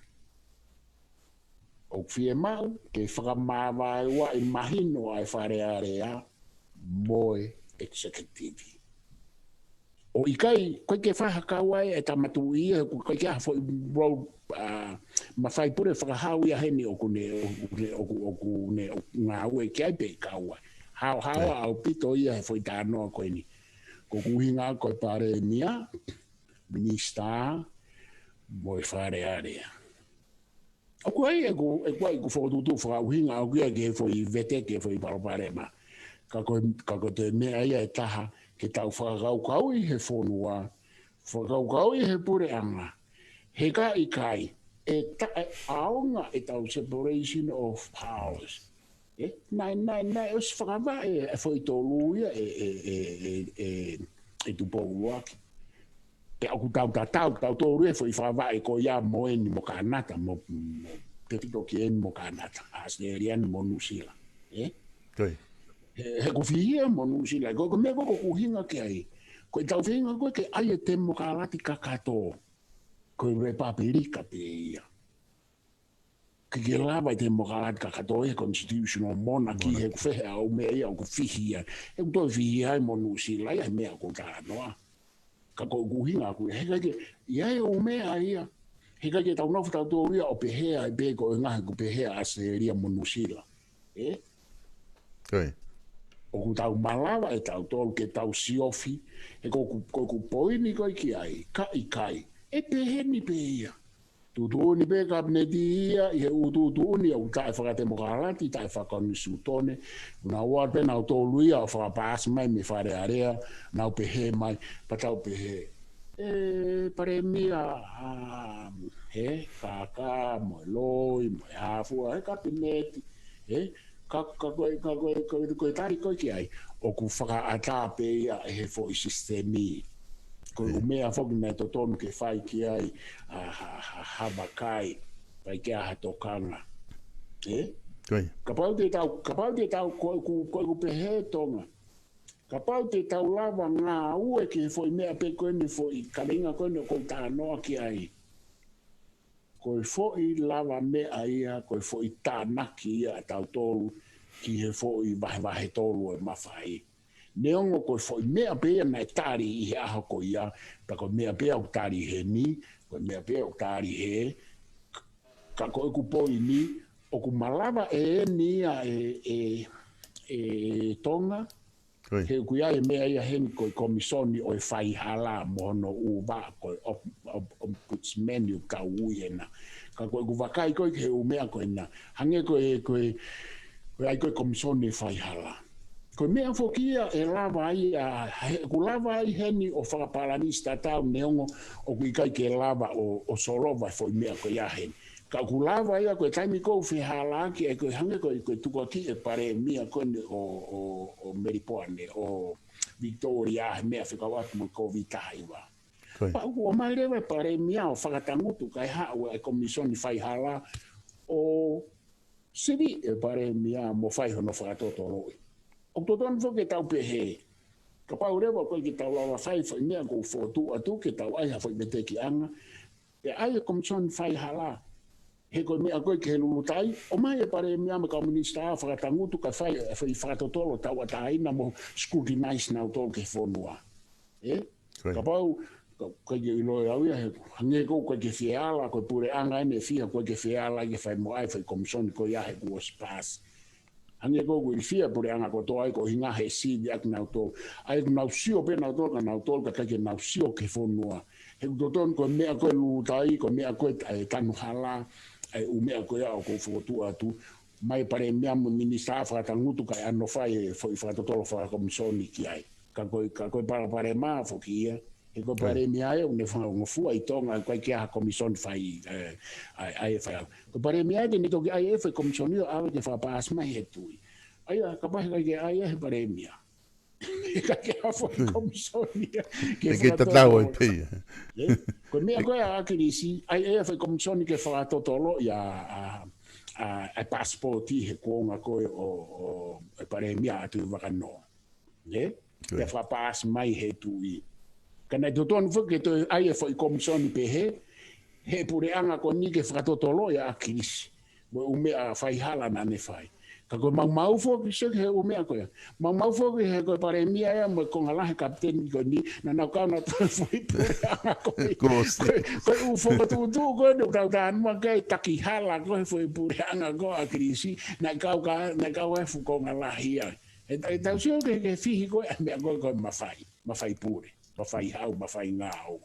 O whie mau, ke whakamāwai wa i mahino ai wharearea moe executive. O ikai, koe ke whahakau ai e tamatu ia, koe ke hafo i road, mawhai pure whakahau ia heni o kune ngā ue ki ai pe kaua. Hawa au pito ia he foi tānoa koe ni. Ko kuhinga koe pare mia, minista, moe wharearea. O koe e koe ku whakututu whakauhinga au kia ke foi vete ke foi Palofesa. Ka koe te mea ia e taha, ke tau whakaukau i he Fonua, whakaukau i he pureanga, he ka i kai, e aonga e tau separation of powers. Nai, o si whakawa e whai tōlu ia e tupou waki. Te aku tau tōlu e whai whakawa e ko ia mo eni mo kānata, mo te tito ki eni mo kānata, Australian mo Nusila. He ko whihia mo Nusila, ko mea ko kuhinga ki ai, ko tau whihinga koe ke ai e te mo kālati kakato, ko Republika pe ia. Ke lava te mo kālati kakato e constitutional monarchy, he ku whehe au mea ia o ku whihia, he ku toi whihia ai mo Nusila, ia mea ko kānoa. Ka ko kuhinga koe, he kai ke, ia e o mea ia, he kai ke tau nofu tau tō ria o pehea e peko e ngahe ku pehea Australia mo Nusila. O ku tau malawa e tau tolu ke tau siofi, e ko ku poini koe ki ai, kai, e peheni pe ia. Tutuuni pe kabineti ia, i he utuuni au tae whakate mokarati, tae whakanisu tone, una ua pe nau tolu ia o whakapāsi mai me wharearea, nau pehe mai, patau pehe. Pare mia, kaka, moe loi, moe hafua, kabineti, koe tari koe ki ai, o ku whakaata pe ia e he fo i sistemi. Koe umea whoki nei to tonu ke whai ki ai hawakai, pai ki aha tokanga. Ka pau te tau koe ku pehe Tonga. Ka pau te tau lava ngā ue ki he fo i mea pe koe ni fo i karinga koe ni koe tā noa ki ai. Koe fo i lava mea ia, koe fo i tā naki ia tau tolu, ki he fo i vahe tolu e mawhai. neongo ko foi mea pe na tari I ha ko ia ta ko mea pe o tari he ni ko mea pe o tari he ka ko ku po ni o ku malava ni Tonga he ku ia mea ia hen ko komisioni o fai hala mo no u ba ko ombudsman yu ka uena ka ko ku vakai ko he u mea ko na hange ko ai ko komisioni fai hala ko mea fokia lava ai ku lava ai heni o whakaparanista tau neongo o ku ikai ke lava o solova fo mea ko ia heni ka ku lava ia ko taimi ko hala ki ko hange ko tuko ki pare mea ko o Meripoane o Victoria mea whikawatu mo ko vitaiwa pa o mai rewe pare mea o whakatangutu kai ha o komisioni whai hala o siri pare mea mo whai hono whakatotoro o toton fo ke tau pehe ka pau rewa ko ke tau lawa whai whai mea ko fotu atu ke tau ai ha whai mete ki anga e ai komisioni whai hala he ko mea ko ke lulutai o mai pare mea me komunista whakatangutu ka whai whakatotoro tau ataina mo scrutinize na utol ke fonua ka pau ko ke ilo au ia hange ko ke fiala ko pure anga ne fia ko ke fiala ke fai mo ai fai komisioni ko ia he was pass hange ko fia pure anga ko to ai ko hinga he si ak na to ai na sio pe na to ka ke na sio ke fonua he to ton ko mea ko lutai ko mea ko tanu hala ai u mea ko ia ko fotu atu mai pare mea mo minista fa tangutu ka ano fai foi fa to fa komisioni ki ai ka ko pare ma fo ki e ko pare mea e ne fa ngo fu ai Tonga ko ki a komisioni fai ai fa ko pare mea de ni to ai fa komisioni a ke fa pas mai he tu ai ka pa ke ai he pare mea ka ke a fa komisioni ke tatau ai pe ko mea ko a krisi ai fa komisioni ke fa totolo ya a passporti he ko nga ko o pare mea tu va no ke fa pas mai he tu kana toton fo ke to ai foi komisioni pe he pure anga ko ni ke fratotolo ya akis mo ume a fai hala na ne fai ka ko mau fo ke se he ume a ko mau fo ke he ko pare mia ya mo ko ngala kapten ko ni na ka na foi pure anga ko ko u fo tu ko do ta dan mo ke taki hala ko foi pure anga ko akisi na ka wa fu ko ngala hia e ta sio ke fi ko me ko mafai pure mafai hau mafai ngau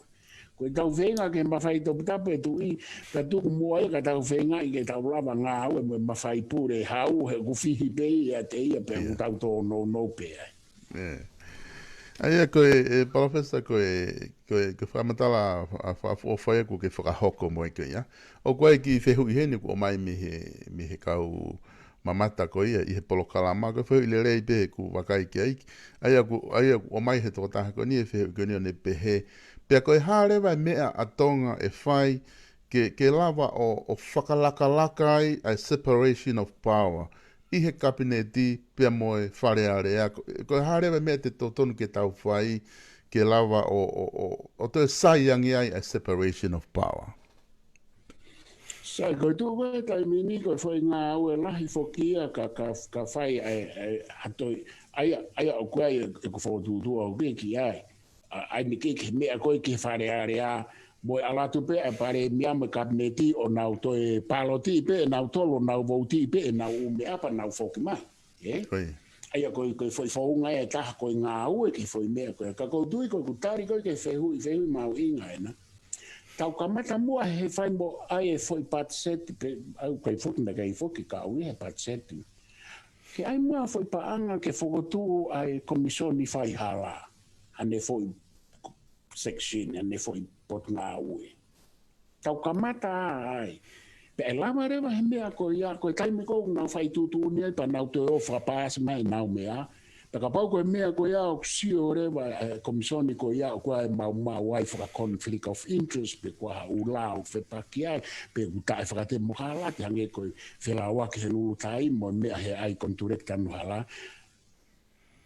ko tau venga ke mafai to tape tu I ka tu mo ai ka tau venga I ke tau lava ngau e mafai pure hau he ku fihi pe ia te ia pe tau to no pe ai ko Palofesa ko whamatala o whai ko ke whakahoko mo ke ia o koe ki whehu I hene ko mai me he kau mamata ko ia I he polokalama ko whehu I le rei pe ku wakai ki aiki ai o mai he tō taha ko ni e whehu ko ni o ne pehe pea koe hārewa mea a Tonga e whai ke lava o whakalakalaka ai a separation of power I he kabineti pea moe wharearea koe hārewa mea te tōtonu ke tau whai ke lava o te saiangi ai a separation of power sai ko tu ko tai mini ko foi nga o lahi fokia ka fai atoi ai o kwai ko fo tu o ki ai ni ke me ko ke fare area mo ala tu pe pare mia me kabineti o na to e paloti pe na to lo na voti pe na u me apa na foki mai ai ko foi fo nga e ta ko nga o ke foi me ko ka ko tu ko tari ko ke fehu mau inga na tau kamata mua he whai mo ai e foi patseti pe au kai foki na kai foki ka ui he patseti ke ai mua foi paanga ke whokotu ai komisioni whai hala ane foi section ane foi pot ngā ui tau kamata ai pe e lama rewa he mea ko ia ko e taimi ko ngā whai tutu ni ai pa nau te ofa paas mai nau mea Taka pau koe mea koe au sio rewa komisioni koe au koe mau ai whaka conflict of interest pe koe ulau whepaki ai pe utai whakate mohala te hange koe whela wake he lulu tai mo mea he ai konturekta nuhala.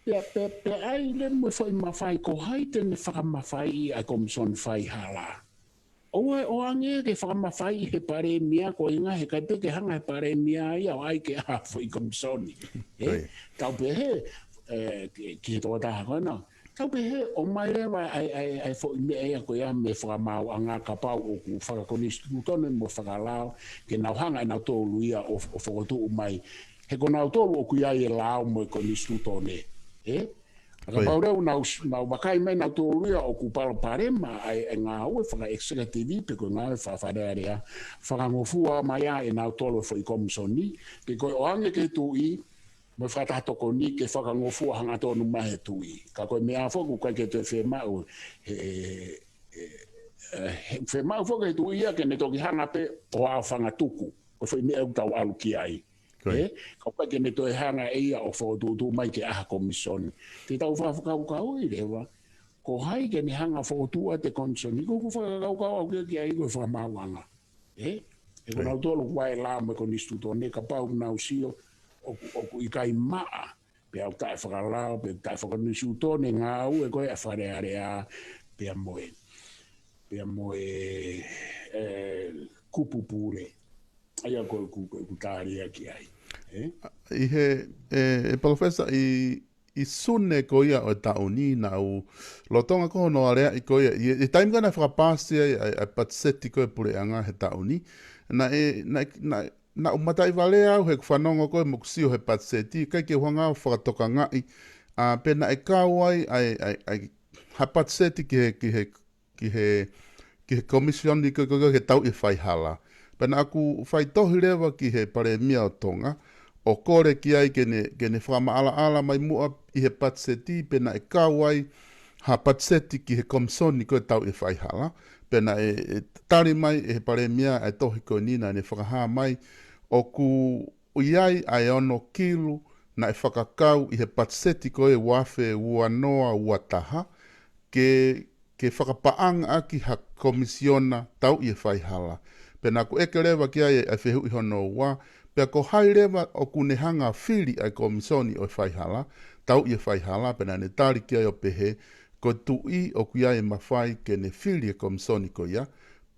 Pe ai le mo whai mawhai ko hai tene whakamawhai ai komisioni whai hala. O ange ke whakamawhai he pare mea ko inga he kai peke hanga he pare mea ai au ai ke a whai komisioni. Tau pe he ki he tō taha koe nā. Tau pe he, o mai rewa ai fo i mea ea koe a me whakamau a ngā kapau o ku whakakonistu tone mo whakalao, ke nau hanga e nau tōlu ia o whakotu o mai. He ko nau tōlu o kuia e lao mo e konistu tone. Aka paureu nau wakai mai nau tōlu ia o ku Palofesa ai ngā ue whaka executive pe koe ngā whawharearea. Whakangofua mai a e nau tōlu fo i komisoni, pe koe o ange ke tu i, me whakatoko ni ke whakangofua hanga tōnu mahe tui. Ka koe mea whoku kai ke te whemau, whemau whoku he tui ia ke ne toki hanga pe o au whangatuku. Koe whai mea utau alu ki ai. Ka koe ke ne toi hanga ia o whakotutu mai ke aha komisoni. Te tau whakakau i rewa, ko hai ke ne hanga whakotua te komisoni, ko ku whakakau au ki ai koe whakamauanga. E ko nau tōlu wai la me konistu tōne, ka pau nau sio, o i kai maa, pe au tae whakalao, pe tae whakanisu tōne ngā ue koe a wharearea, pe a moe kupupure. Ai a koe kutāria ki ai. I he, Palofesa, i sune ko ia o tauni na u lotonga ko no area i ko ia i time kana whakapāsi ai patseti koe pure anga he tauni na umatai vale au he whanongo koe mukusio he patseti kai ke huanga whakatoka ngai pena e kauai ai ha patseti ki he komisioni koe he tau i whaihala pena aku whaitohi rewa ki he pare mia o Tonga o kore ki ai kene whama ala mai mua i he patseti pena e kauai ha patseti ki he komisoni koe tau i whaihala pena e tari mai e he pare mia e tohi koe nina ne whakaha mai o ku iai ai ono kilu na e whakakau i he patseti koe wafe ua noa ua taha ke whakapaanga aki ha komisiona tau i he whaihala pena ku eke rewa ki ai e whehu i hono ua pea ko hai rewa o kunehanga whiri ai komisoni o whaihala, tau i whaihala, pena ne tari ki ai o pehe, ko tui o kuia e mawhai ke ne whiri e komisoni ko ia,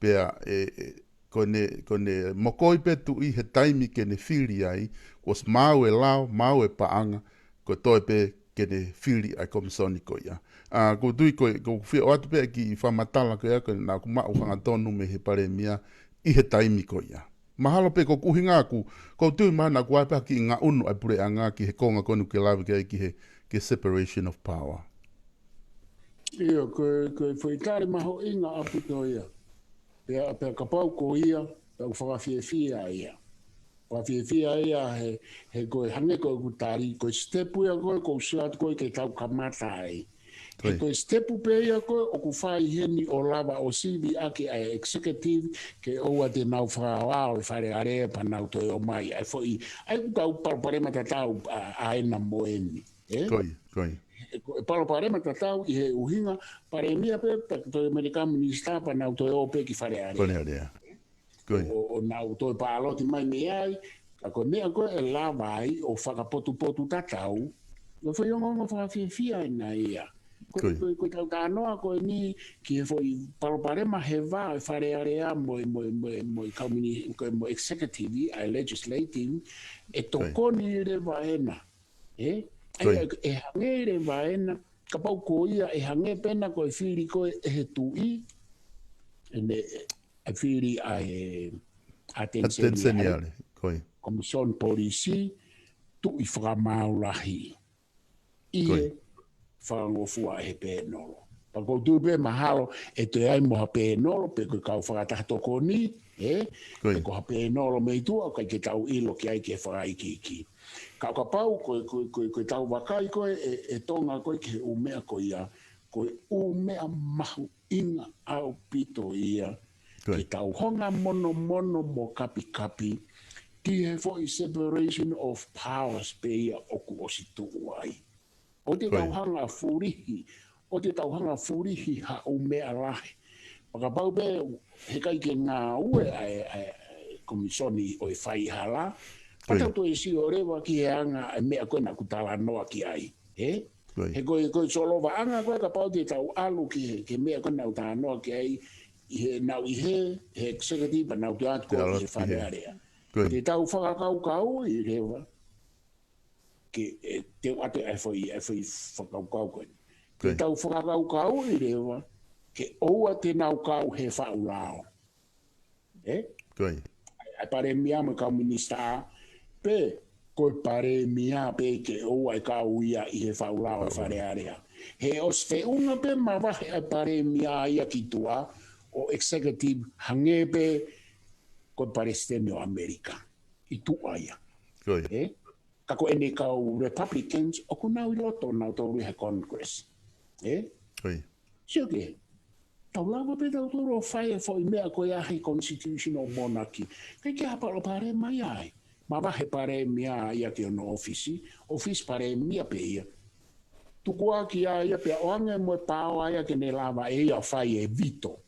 pea ko ne mokoi pe tui he taimi ke ne whiri ai, was mau e lao, mau e paanga, ko toi pe ke ne whiri ai komisoni ko ia. Ko tui ko whio atu pe ki i whamatala ko ia, ko nā kumau whangatonu me he pare mia, i he taimi ko ia. Mahalo pe ko kuhinga ko tui mana ku aipa ki ngā unu ai pure anga ki he konga konu ke lawe ki separation of power. Ia, ko whaitare maho inga apito ia. Pea ka pau ko ia, pea ku whakawhiawhia ia. Whakawhiawhia ia he koe hange koe kutari, koe stepu ia koe, ko usiat koe ke tau kamata ai. He koe stepu pe ia koe, o ku whai heni o lava o sivi ake ai executive, ke oua te nau whakawao e whare are pa nau toi o mai. Ai fwoi, ai ku tau Palofesa tatau a ena moeni. Koi. E Palofesa tatau i he uhinga, pare mia pe, toi American Minister pa nau toi o pe ki whare are. Kone area. Koi. O nau toi pa aloti mai me ai, ka koe mea koe e lava ai o whakapotu tatau, o whai ongo whakawhiawhia ina ia. Ko tau tānoa koe ni ki he foi Palofesa he wā e whare area mo executive ai legislative e tokoni re waena e hange re waena ka pau ko ia e hange pena koe whiri koe e he tui e whiri ai atenseniale Commission Polisi tu i whakamaulahi i whangofua he pēnoro. Pa kou tūpe mahalo e te ai moha pēnoro, pe koe kau whakatahatoko ni, pe ko ha pēnoro mei tua, kai ke tau ilo ki ai ke whakaikiki. Kau ka pau, koe tau wakai koe, e tonga koe ke umea koe ia, koe umea mahu inga au pito ia, ke tau honga mono mo kapi, ki he foi separation of powers pe ia oku ositu ai. O te tauhanga furihi ha o mea lahi. Pakapau pe he kai ke ngā ue komisoni o e whai hala. Patau to e si o rewa ki he anga e mea koe na kutala noa ki ai. He koe solova anga koe ka pau te tau alu ki he mea koe na kutala noa ki ai. Nau i he executive nau te atu koe ki he whare area. Te tau whakakau i rewa. ke te ate e foi whakaukau koe. Ke tau whakaukau I rewa, ke oua te naukau he whaulao. Ai pare mia me kau minista, pe koe pare mia pe ke oua e kau ia I he whaulao e whare area. He os te unga pe mawahe ai pare mia ia ki tua, o executive hange pe koe pare stemi o Amerika. I tua ia. Kako ene kau Republicans, o kunau I loto nau tōru he Congress. Sio ke, tau lava pe tau tōru o whae fo I mea koe ahi constitutional monarchy. Kei ke haparo pare mai ai. Mawahe pare mia ia ke ono office pare mia pe ia. Tukua ki a ia pe oange mo pao ia ke ne lava e ia whae e vito.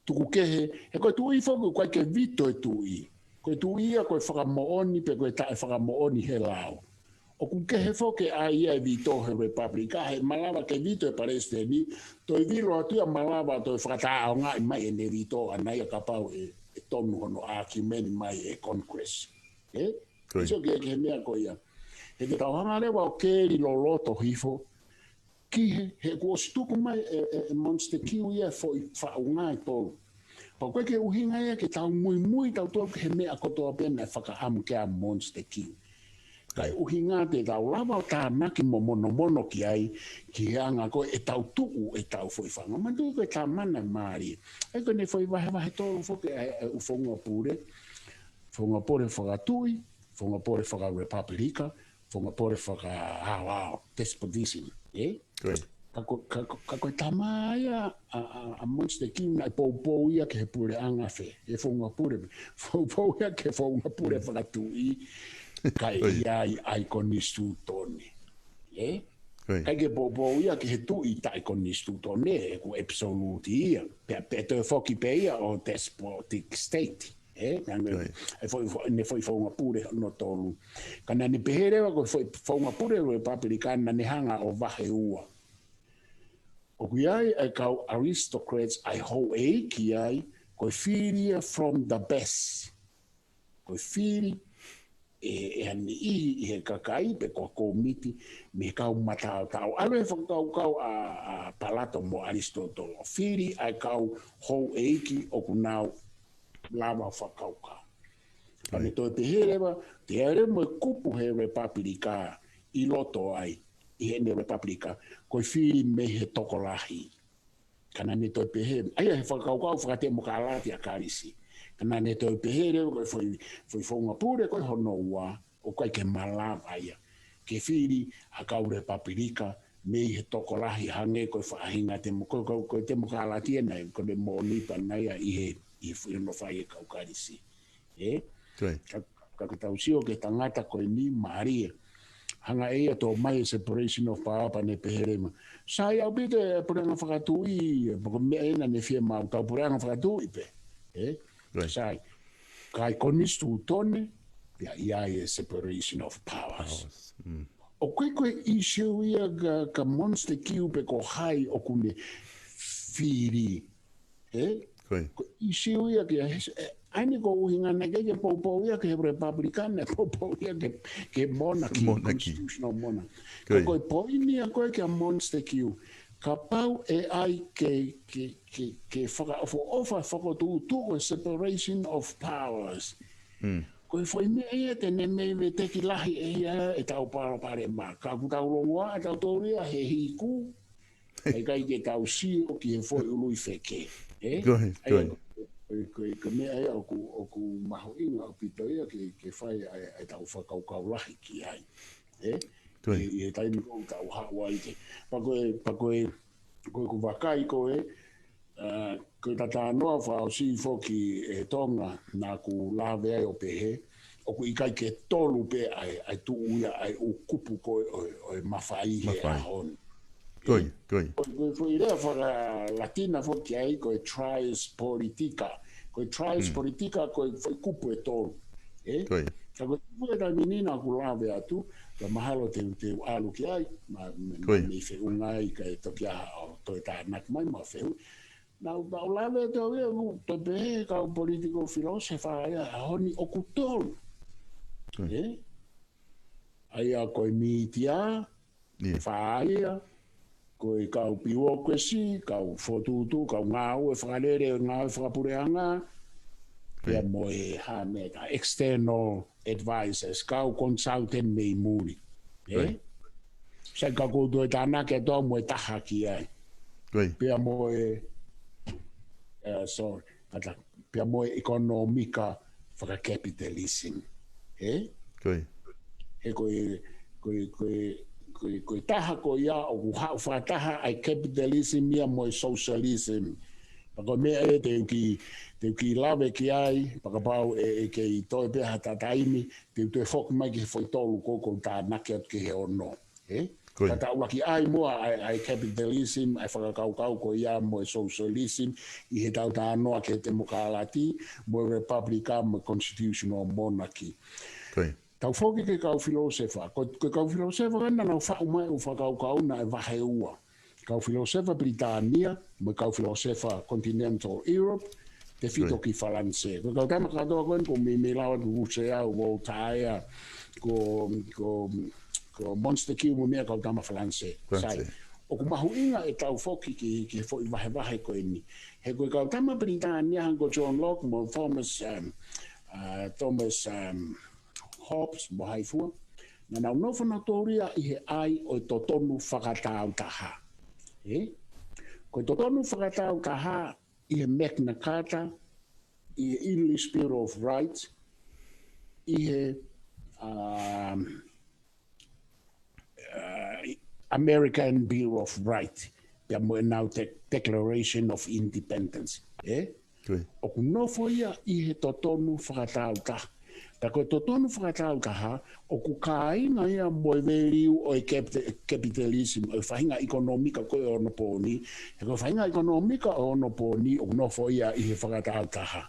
Tuku kehe, he koe tui foku koe ke vito e tui. Koe tui ia koe whakamooni pe koe tae whakamooni he lao. O ku kehe foke a ia e vito he Republika, he malawa ke vito e paresteni, toi vilo atua malawa toi whakataa o ngai mai e ne vito anai a kapau e tonu hono a ki meni mai e Congress. Iso ke he mea koe ia. He te tauhanga lewa o kēri lo loto hifo, ki he kuostuku mai e monster kiu ia fo I whaunga I tolu. Pau koe ke uhinga ia ke tau mui tau tolu ke he mea kotoa pena e whakaamu ke a monster kiu. Kai uhinga te tau lava o tā maki mo mono ki ai, ki anga koe e tau tuu e tau foi whanga. Mandu koe tā mana maari. E koe ne foi wahe tolu foke e ufonga pure. Fonga pore whakatui, fonga pore whaka Republika, fonga pore whaka despotism. Kako tama ia a monster kiu nai pou ia ke he pure anga fe. E fonga pure. Pou ia ke fonga pure whakatui. Kai ia ai konistu tone. Kai ke pou ia ke he tui tai konistu tone e ku absolute ia. Pe te foki pe ia o despotic state. Ne foi fonga pure no tolu. Kana ni peherewa ko foi fonga pure o Republicana ne hanga o vahe ua. O kuiai ai kau aristocrats ai ho ki ai ko firia from the best. Ko firi e ani I he kakai pe ko komiti me kau mata tau alo e kau a palato mo Aristotle. Firi ai kau ho ki o kunau lava whakauka. Pane toi te herewa, te ere mo kupu he Republika I loto ai, I hene Republika, koi whiri me he tokolahi. Kana ne toi pehe, aia he whakaukau whakate mo ka alati a karisi. Kana ne toi pehe, koi whonga pure, koi hono ua, o kai ke malawa aia. Ke whiri a kau Republika, me he tokolahi hange, koi whahinga te mo, koi te mo ka alati e nei, koi mo nipa nei a I he I no fai e kaukarisi. Kakatausio ke tangata koe ni Maria. Hanga ea tō mai separation of power pa ne peherema. Sai au pite e purenga whakatui, pako mea ena ne fia mau tau purenga whakatui pe. Sai, kai konistu tone, pia ia e separation of powers. O koe I siu ia ka monster kiu pe ko hai o kune whiri. I siu ia ke aini ko uhinga na ke pou ia ke Republicana, pou ia ke monarchy, constitutional monarchy. Ko poini a koe ke a monster kiu. Ka pau e ai ke whaka whakotu separation of powers. Ko foi me ia te ne me te ki lahi e ia e tau pare ma. Ka kutau longoa e tau tōria he hiku. E kai ke tau sio ki he foi ului wheke. Ko mea ea o ku maho inga o pito ia ke whai ai tau whakaukau lahi ki ai. I taimi kou tau hawa i te. Pa koe ku wakai koe, koe tata noa whao si foki e Tonga nā ku lawe ai o pehe, o ku ikai ke tolu pe ai tu uia ai u kupu koe o e mawhai he ahon. Koe rea whaka Latina foki ai koe trials politica. Koe trials politica koe kupu e tolu. Ka koe kupu e tai minina ku lawe atu, ka mahalo te alu ki ai, me fe ungai ka e toki aha o toi tā nak mai ma feu. Nau lawe te oia, to pehe ka o political philosopher ai, honi o ku tolu. Ai a koe mitia, whaia, koe kau piwo kwesi, kau whotutu, kau ngāu e whakarere, ngāu e whakapureanga, pia moe ha meka, external advisors, kau consultant mei muri. Sai ka koutu e tāna ke toa moe taha ki ai. Pia moe, pia moe ekonomika whakakapitalism. He koe taha ko ia o ku hau whataha ai capitalism ia moe socialism. Pako mea e te ki lawe ki ai, pakapau e kei toi peha tataimi, te whoki mai ki he whaitolu koko tā nake at ki he ono. Tata ulaki ai mua ai capitalism, ai whakakaukau ko ia moe socialism, I he tau tā anoa ke te mokalati, moe republica, moe constitutional monarchy. Tau whoki ke kau filosefa, ko kau filosefa kana nau whau mai u whakaukau na e wahe ua. Kau filosefa Britania, moe kau filosefa continental Europe, te whito ki Falanse. Ko kau tama katoa koen ko me lawa ku usea u o taea ko monster kiu mo mea kau tama Falanse. Sai, o ku mahu inga e tau whoki ki fo I wahe koe ni. He koe kau tama Britania hanko John Locke mo Thomas Hobbes mo haifua. Na nau no whanatoria I he ai o to tonu whakatau taha. Ko to tonu whakatau taha I he Magna Carta, I he English Bill of Rights, I he American Bill of Rights, pia mo now Declaration of Independence. O kuno foia I he to tonu whakatau taha. Ta koe totonu whakatau kaha, o ku kāinga ia moe veriu o capitalism, o whahinga ekonomika koe o no pōni, he koe whahinga ekonomika o no pōni, o nofo ia I he whakatau kaha.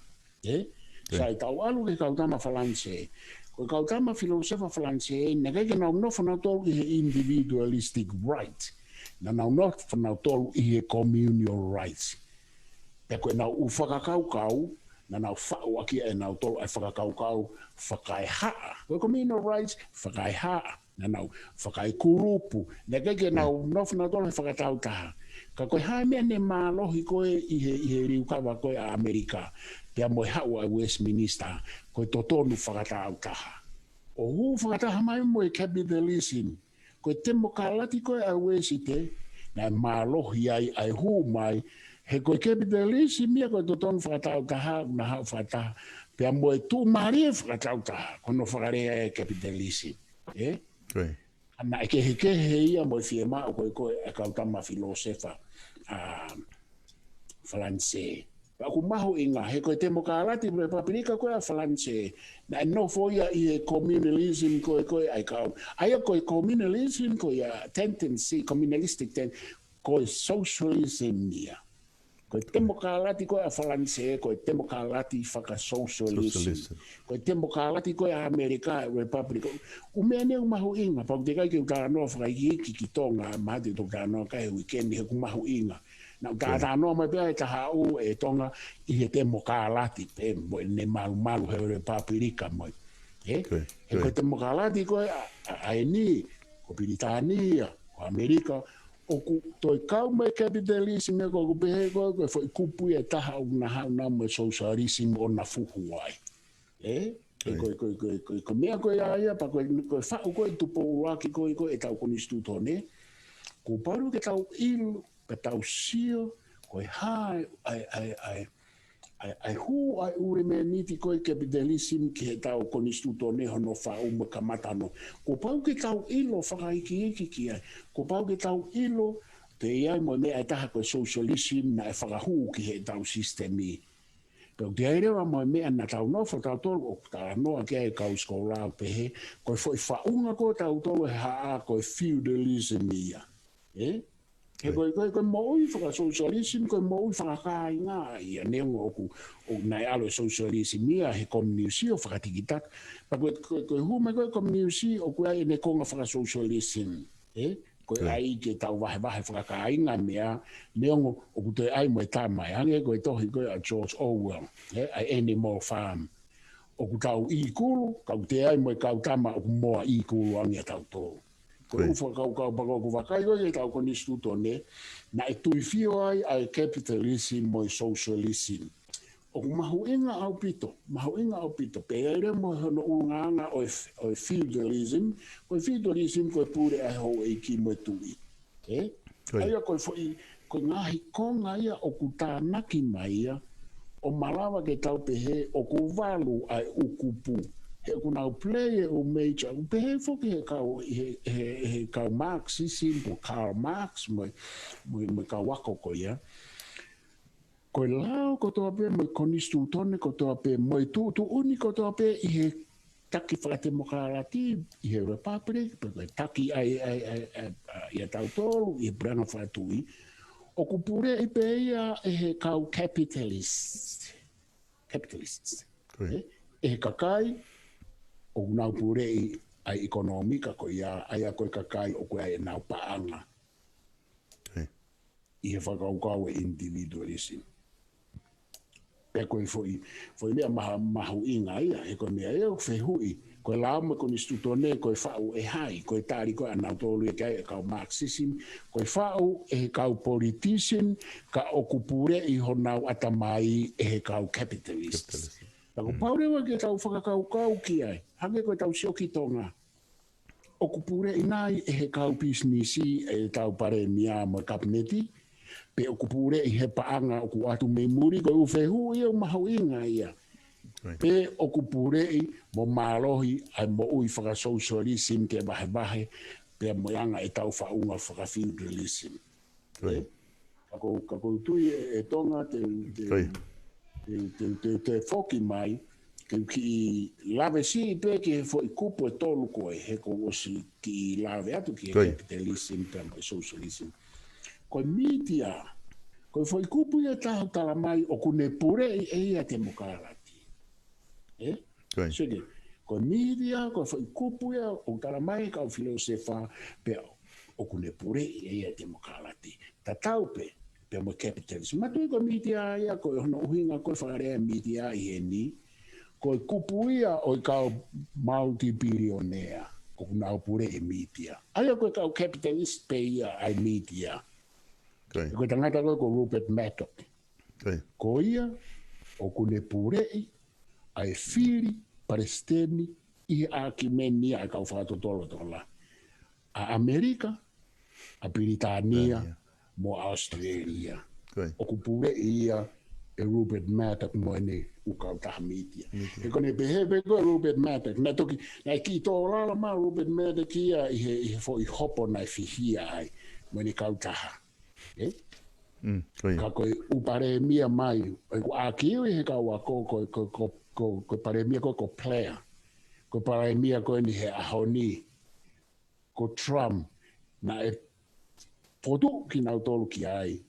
Sai tau alu ke kautama Falanse, koe kautama filosofa Falanse, na keke nau nofo nau tolu I he individualistic right, na nau nofo nau tolu I he communal rights. Pe koe nau u whakakaukau, na nau whau aki e nau tolu ai whakakaukau, whakaihaa. Koe communal rights, whakaihaa. Na nau whakaikurupu. Na keke nau nofu nau tolu he whakatau taha. Ka koe hae mea ne mālohi koe I he riukawa koe a Amerika. Pea moe hau a Westminster. Koe totonu whakatau taha. O huu whakataha mai moe capitalism. Koe temo kalati koe a Wesite. Na mālohi ai huu mai. He koe capitalism ia koe totonu whakatau taha, na hau whakataha, pia moe tū maria whakatau taha, kono whakarea e capitalism. Ana eke he ia moe fie mao koe e kautama filosefa Falanse. Aku mahu inga, he koe te mokalati republika koe a Falanse, na no foia I he communalism koe ai kau. Aia koe communalism koe a tendency, communalistic tendency, koe socialism ia. Koe temokalati koe a Falanse, koe temokalati whaka-socialism. Koe temokalati koe a Amerika, Republic. Umea neu mahu inga, pau te kai ke utanoa whakaiki ki Tonga, mahati tō utanoa kai weekendi, he ku mahu inga. Na utanoa mai pia e tahau e Tonga, I he temokalati, pe moe ne malu he Republika moe. He koe temokalati koe a eni, ko Britania, ko Amerika, o ku toi kau mai capitalism e ko pehe koe foi kupu e taha o na hau na mo socialism o na fuhu ai. Ko mea koe aia, pa koe whau koe tupo uraki koe e tau konistu tone. Ko paru ke tau ilu, ke tau sio, koe hae ai hu ai ure me niti koe capitalism ki he tau konistu tone hono whau me kamatano. Ko pau ke tau ilo whakaiki ki ai. Ko pau ke tau ilo te iai mo mea e taha koe socialism na e whakahu ki he tau sistemi. Pau te airewa mo mea na tau nofa tau tolu o tau noa kia e kau skorau pehe. Koe foi whaunga koe tau tolu he haa koe feudalism ia. He koe moui whaka-socialism, koe moui whakakai ngā ia neunga oku o nai alo socialism ia he komuniusi o whakatikitak. Pa koe hume koe komuniusi o koe ai ne konga whaka-socialism. Koe ai ke tau wahe whakakai ngā mea neunga oku te ai mo e tā mai ange koe tohi koe a George Orwell, ai Animal Farm. o ku tau I kulu, kau te ai mo kau tama o ku moa I kulu angia tau tō. Ko ufa kau bako ku wakai oi e tau ko nistu tone, na e tui fio ai capitalism mo socialism. O ku mahuinga au pito, pe ere mo hono unganga o feudalism, ko feudalism ko pure ai ho e ki mo tui. Aia ko foi ko ngahi konga ia o ku tānaki mai ia, o malawa ke tau pehe o ku walu ai ukupu. He kunau play o major, pehe foki he kau Marxism, o Karl Marx, mo kau wako ko ia. Ko lao ko toa pe mo konistu tone ko toa pe mo tu uni ko toa pe I he taki whakatemokrati, I he republic, pe taki ai ia tau tolu, I brana whatui. O ku pure I pe ia e he kau capitalists. E he kakai, o nau pure ai ekonomika ko ia, ai koe kakai o koe ai nau paanga. I he whakaukau e individualism. Pe koe foi mea mahu inga ia, he koe mea eo whehui, koe lao me koni stutone, koe whau e hai, koe tāri koe anau tōlu e kai e kau Marxism, koe whau e he kau politician, ka okupure I honau atamai e he kau capitalist. Tako paurewa ke tau whakakaukau ki ai, hange koe tau sioki Tonga. Okupure I nai e he kau businessi e tau pare mia mo kapneti, pe okupure I he paanga o ku atu me muri ko ufehu ia mahau inga ia. Pe okupure I mo malohi ai mo ui whaka socialism ke bahe pe mo yanga e tau whaunga whaka feudalism. Kako tui e Tonga te whoki mai, ki lave si pe ki he fo I kupo e tolu koe, he ko osi ki lave atu ki he capitalism pe mo socialism. Ko media, ko foi kupu ia tahu tala mai o kune pure e ia demokrati. Sege, ko media, ko foi kupu ia o tala mai ka o filosofa pe o kune pure e ia demokrati. Ta tau pe mo capitalism. Matui ko media ia ko hono uhinga ko whakarea media I he ni, ko kupu ia o kau multi-billionaire, ko kuna pure e media. Aia ko kau capitalist pe ia ai media. Ko tangata ko Rupert Murdoch. Ko ia o kune purei ai fili palestini I akimeni ai kau whakatotolo tola. A Amerika, a Britania, mo Australia. O kupure ia e Rupert Murdoch mo ene ukau taha media. E kone behebe ko Rupert Murdoch. Na toki, na ki tō lala ma Rupert Murdoch ia I he fo I hopo na fihia ai mo ene kau taha. Ka koe upare mia mai, ko akiu he kaua ko pare mia ko player, ko pare mia ko ni he ahoni, ko Trump, na e potu ki nau tolu ki ai,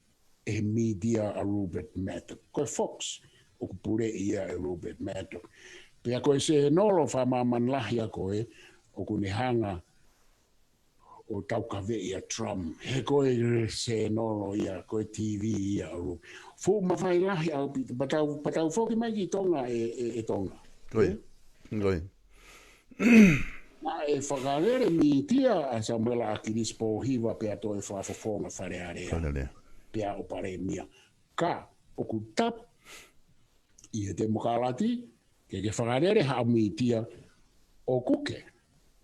e media a Rupert Murdoch, ko Fox, o pure ia e Rupert Murdoch. Pea koe se nolo whamaman lahia koe, o kuni hanga, o tau kawe ia Trump. He koe se nolo ia, koe TV ia. Fu mawhai lahi au pita. Patau whoki mai ki Tonga e Tonga. Koe. Na e whakarere mi tia a Samuela Akirispo hiwa pea toi whafofonga wharearea. Pea o pare mia. Ka, o ku tap I he demokalati, ke whakarere hao mi tia o kuke,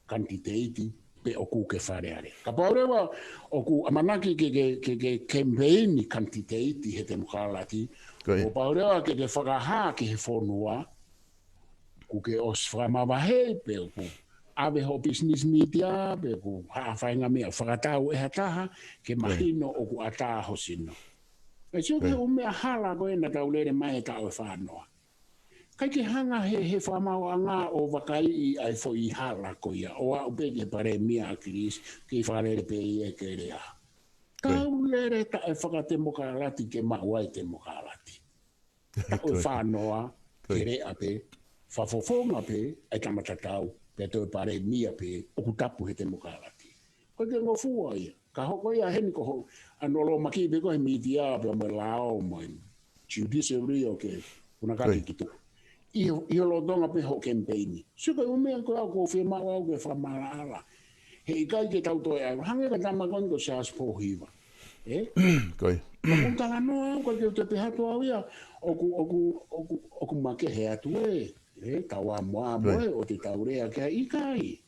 kantiteiti, pe o kuke whareare. Ka paurewa o ku amanaki ke campaign kantiteiti he demokalati, o paurewa ke whakaha ke he Fonua, ku ke os whamawahei pe o ku ave ho business media, pe ku haawhainga mea whakatau e hataha, ke mahino o ku ataho sino. E sio ke o mea hala koe na taulere mai tau e whanoa. Kai ke hanga he whamau anga o wakai I ai fo I hala ko ia. O au pe ke pare mia a Kiris, ke wharere pe I e ke rea. Taulere ta e whakatemokalati ke mauai temokalati. O e whanoa, ke rea pe, whafofonga pe, ai tamatatau, pe to e pare mia pe, o kutapu he temokalati. Koe ke ngofua ia. Ka hoko ia heni ko ho, anolo maki pe ko he media pe mo lao mo judiciary o ke unakati kitu. I lo tonga pe ho campaign. Suka umea ko fe ma wa ke fa mala. He kai ke tau to ya. Hange ka tama kon ko sa spo hiva. Koi. Ko tala no ko ke te pe hatu au ya. Oku make he atu e. Tawa moa moe o te taurea ke i kai.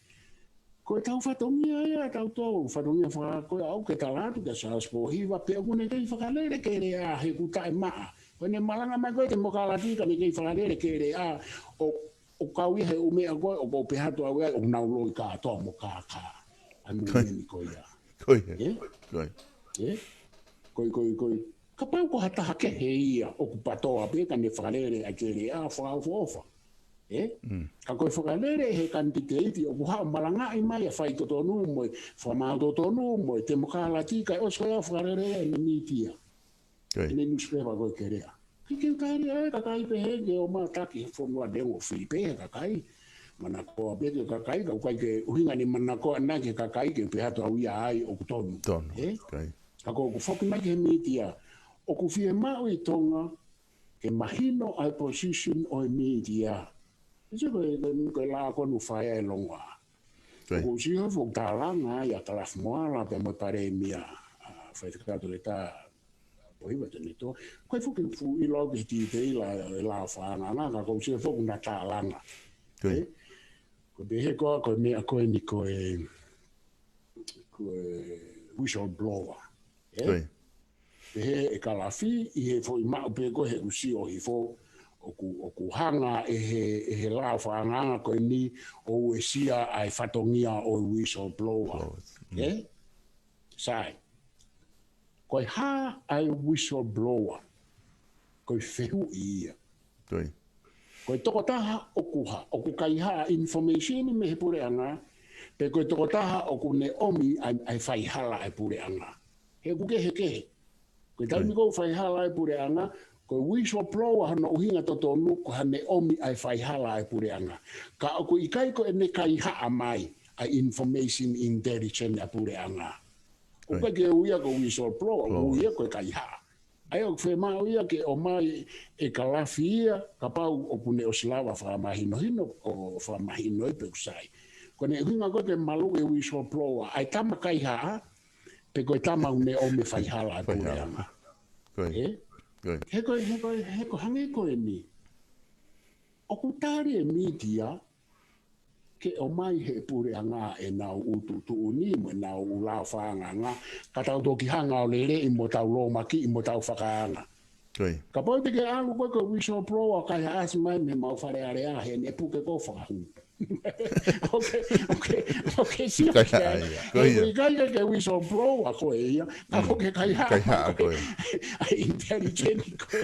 Ko tau fatongia ia tau tau fatongia fa ko au ke talatu ke sa spo hiva pe ko ne ke fakalere ke re a he kuta ma. Ko ne malanga mai ko te mokala tika ni ke fakalere ke re a o kawi he ume a ko o pe hatu au o na lo ka to mo ka anu ni ko ia. Koi. Koi. Koi. Ka pau ko hata hake he ia o ku patoa pe ka ne fakalere a ke re a fa fa. Ka koe whakalere he kantiteiti o kuha malanga i mai a whai totonu mo whamau totonu mo te mokala tika o soia whakalere ni mitia ni newspaper koe kerea ki kaere ka kai pe he o ma taki fonua dengo Filipe ka kai mana ko be ka kai ka kai ke uhinga ni mana ko na ke ka kai ke pe hatu au ia ai o kutonu kai ka ko ku foki mai ke mitia o ku fie mau i Tonga ke mahino ai position o media. Isso que lá quando faz é longa. O se eu vou dar lá ya talas moala pe mo pare mia. Faz que tá leta. Poi va te neto. Quai fu che fu i log di te la fa na ko se fu na talanga. Ko de he ko me ko ni ko whistleblower. He kalafi i he fo ma pe ko he usi o hi fo o hanga he la whaanganga koe ni o sia ai whatongia o whistleblower. Sai. Koe ha ai whistleblower. Koe whehu ia. Koe toko taha o kuha. O ku kai ha information me he pure anga. Pe koe toko taha o ku ne omi ai whaihala ai pure anga. He kuke he kehe. Koe taimi ko whaihala ai pure anga. Ko whistleblower hana uhinga totonu ko hane omi ai whaihala ai pureanga. Ka ako ikai ko ene kai haa mai ai information intelligence ai pureanga. Uka ke uia ko whistleblower, uia ko kai haa. Ai o whema uia ke o mai e kalafia ka pau o pune o silawa whamahino o whamahino i peusai. Ko ne uhinga ko te malu e whistleblower ai tama kai haa pe ko tama une omi whaihala ai pureanga. He ko hange ko e ni. O ku tari e media ke o mai he pure anga e nau utu tu uni mo nau ula whaanga nga. Ka tau toki hanga o lere i mo tau loma ki i mo tau whakaanga. Ka pau te ke alu koe ko whistleblower kai haasi mai me mau whare are a he ne puke ko whakahu. Okay, sia kai. Kai ke whistleblower ko e ia. Ka ke kai ha ko. Intelligent ko.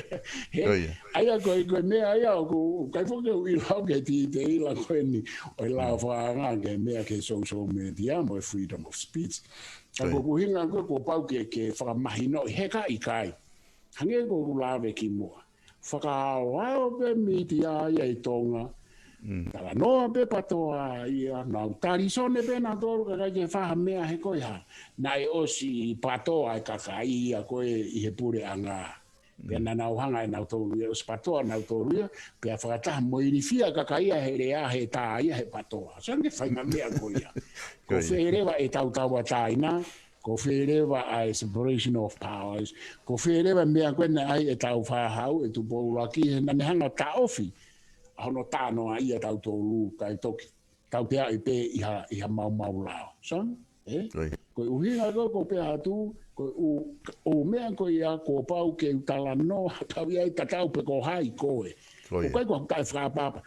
Ai ko me ai ko kai fo ke wi how ke ti te la ko ni. O la fa nga ke me ke social media mo freedom of speech. Ka ko hinga ko pau ke fa mahino he ka i kai. Hange ko la ve ki mo. Fa ka wa be media ia i Tonga. Tala noa pe patoa ia na tarisone pe na toru ka ke fa mea he ko ia na e osi patoa ka kai ia ko i he pure anga pe na na hanga na toru ia os patoa na toru ia pe fa ta mo i fia ka kai he rea he ta ia he patoa sange fa na mea ko ia ko fereva e tau tau taina ko fereva a separation of powers ko fereva mea ko na ai e tau fa hau e tu bo laki na hanga ta ofi hono tano ia tau tolu kai toki tau te ai pe iha mau lao son ko uhinga ko pe atu ko o mea ko ia ko pau ke tala no tau ia tau pe ko hai ko ko kai ko kai fra papa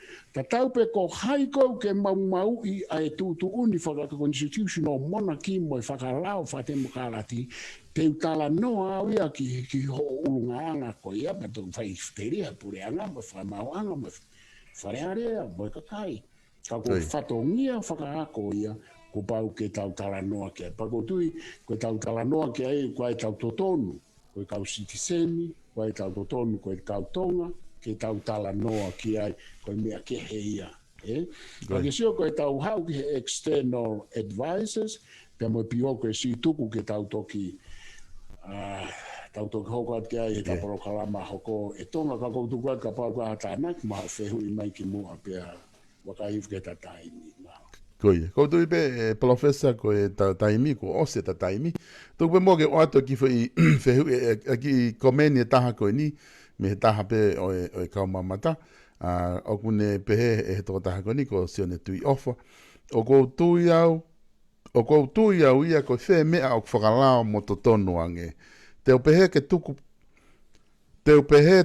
tau pe ko hai ko ke mau i ai tu uni fa ka constitutional monarchy mo fa ka lao fa te mo kalati te tala no ia ki ho ulunga ko ia pa tu fa isteria pure anga mo fa mau anga mo wharearea, moi ka kai. Ka ko whatongia whakaako ia, ko pau ke tau tala noa kia. Pako tui, ko tau tala noa kia e, ko e tau totonu, ko e kau sitiseni, ko e tau totonu, ko e kau tonga, ke tau tala noa kia e, ko e mea ke he ia. Ka ke sio ko e tau hau ki he external advisors, pe mo pio ko e si tuku ke tau toki tau tō hoko at kia i ta poro kalama hoko e tonga ka koutu kwa ka pau kwa tānak ma whehu I mai ki mua pia waka ifu ke tataimi. Koe, koutu I pe Palofesa ko e taimi, ko ose taimi. Tōku pe mō ke o ato ki whehu ki komeni e taha koe ni, me he taha pe o e kaumamata. O kune pehe e he toko taha koe ni, ko sione tui ofa. O koutu iau ia ko whee mea o whakalao mo to tonu ange. Teo pehe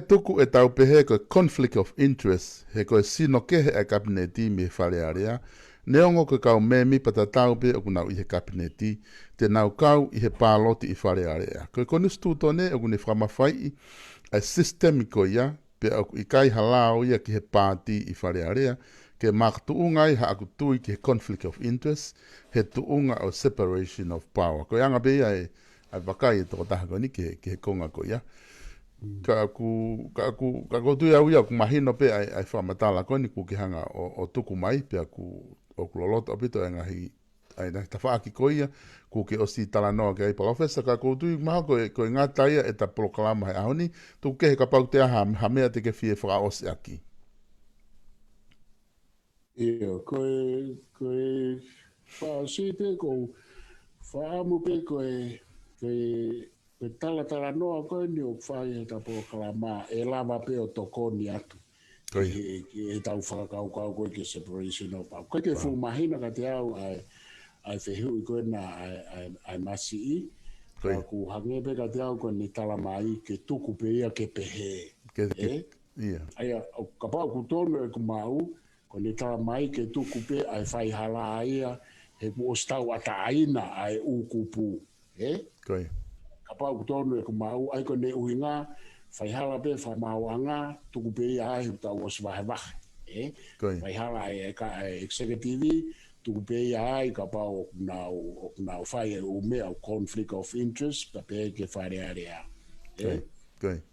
tuku e tau pehe ko conflict of interest, he ko sino kehe e kabineti me whare area. Neongo ko kau memi patatau pe o kunau I he kabineti, te nau kau I he pāloti I whare area. Ko konus tūtone o kune whamawhai a systemiko ia, pe o I kai halao ia ki he pāti I whare area, ke maktuunga I ha aku tui ki he conflict of interest, he tuunga o separation of power. Ko anga be ia e wakai e toko taha koni ki he konga ko ia. Ka aku tui au ia ku mahino pe ai whamatala koni ku ki hanga o tuku mai, pe aku o kuloloto apito e ngahi ai na tawhaaki ko ia, ku ke o si talanoa ke ai Palofesa, ka aku tui maha ko e ngata ia e ta proklama he ahoni, tu ke he kapau te aha mea te ke fie whakaose aki. Ia, koe whaasi pe ko whaamu pe koe tala noa koe ni o whai he tapo kalama e lava pe o tokoni atu. E tau whakakau koe ke separation of power. Koe ke whumahina ka te au ai whehu I koe na ai masi I. Ka ku hange pe ka te au koe ni tala mai ke tuku pe ia ke pehe. Aia, ka pau ku tonu e ku mau, ko ni tala mai ke tuku pe ai whai hala ia he ku o stau ata aina ai ukupu. Ka pau ku tonu e ku mau, ai ko ne uhinga, whai hala pe whai mauanga, tuku pe ia ai tau o swahewahe. Whai hala e ka executive, tuku pe ia ai ka pau o kunau whai e umea o conflict of interest, pa pe ke whare area.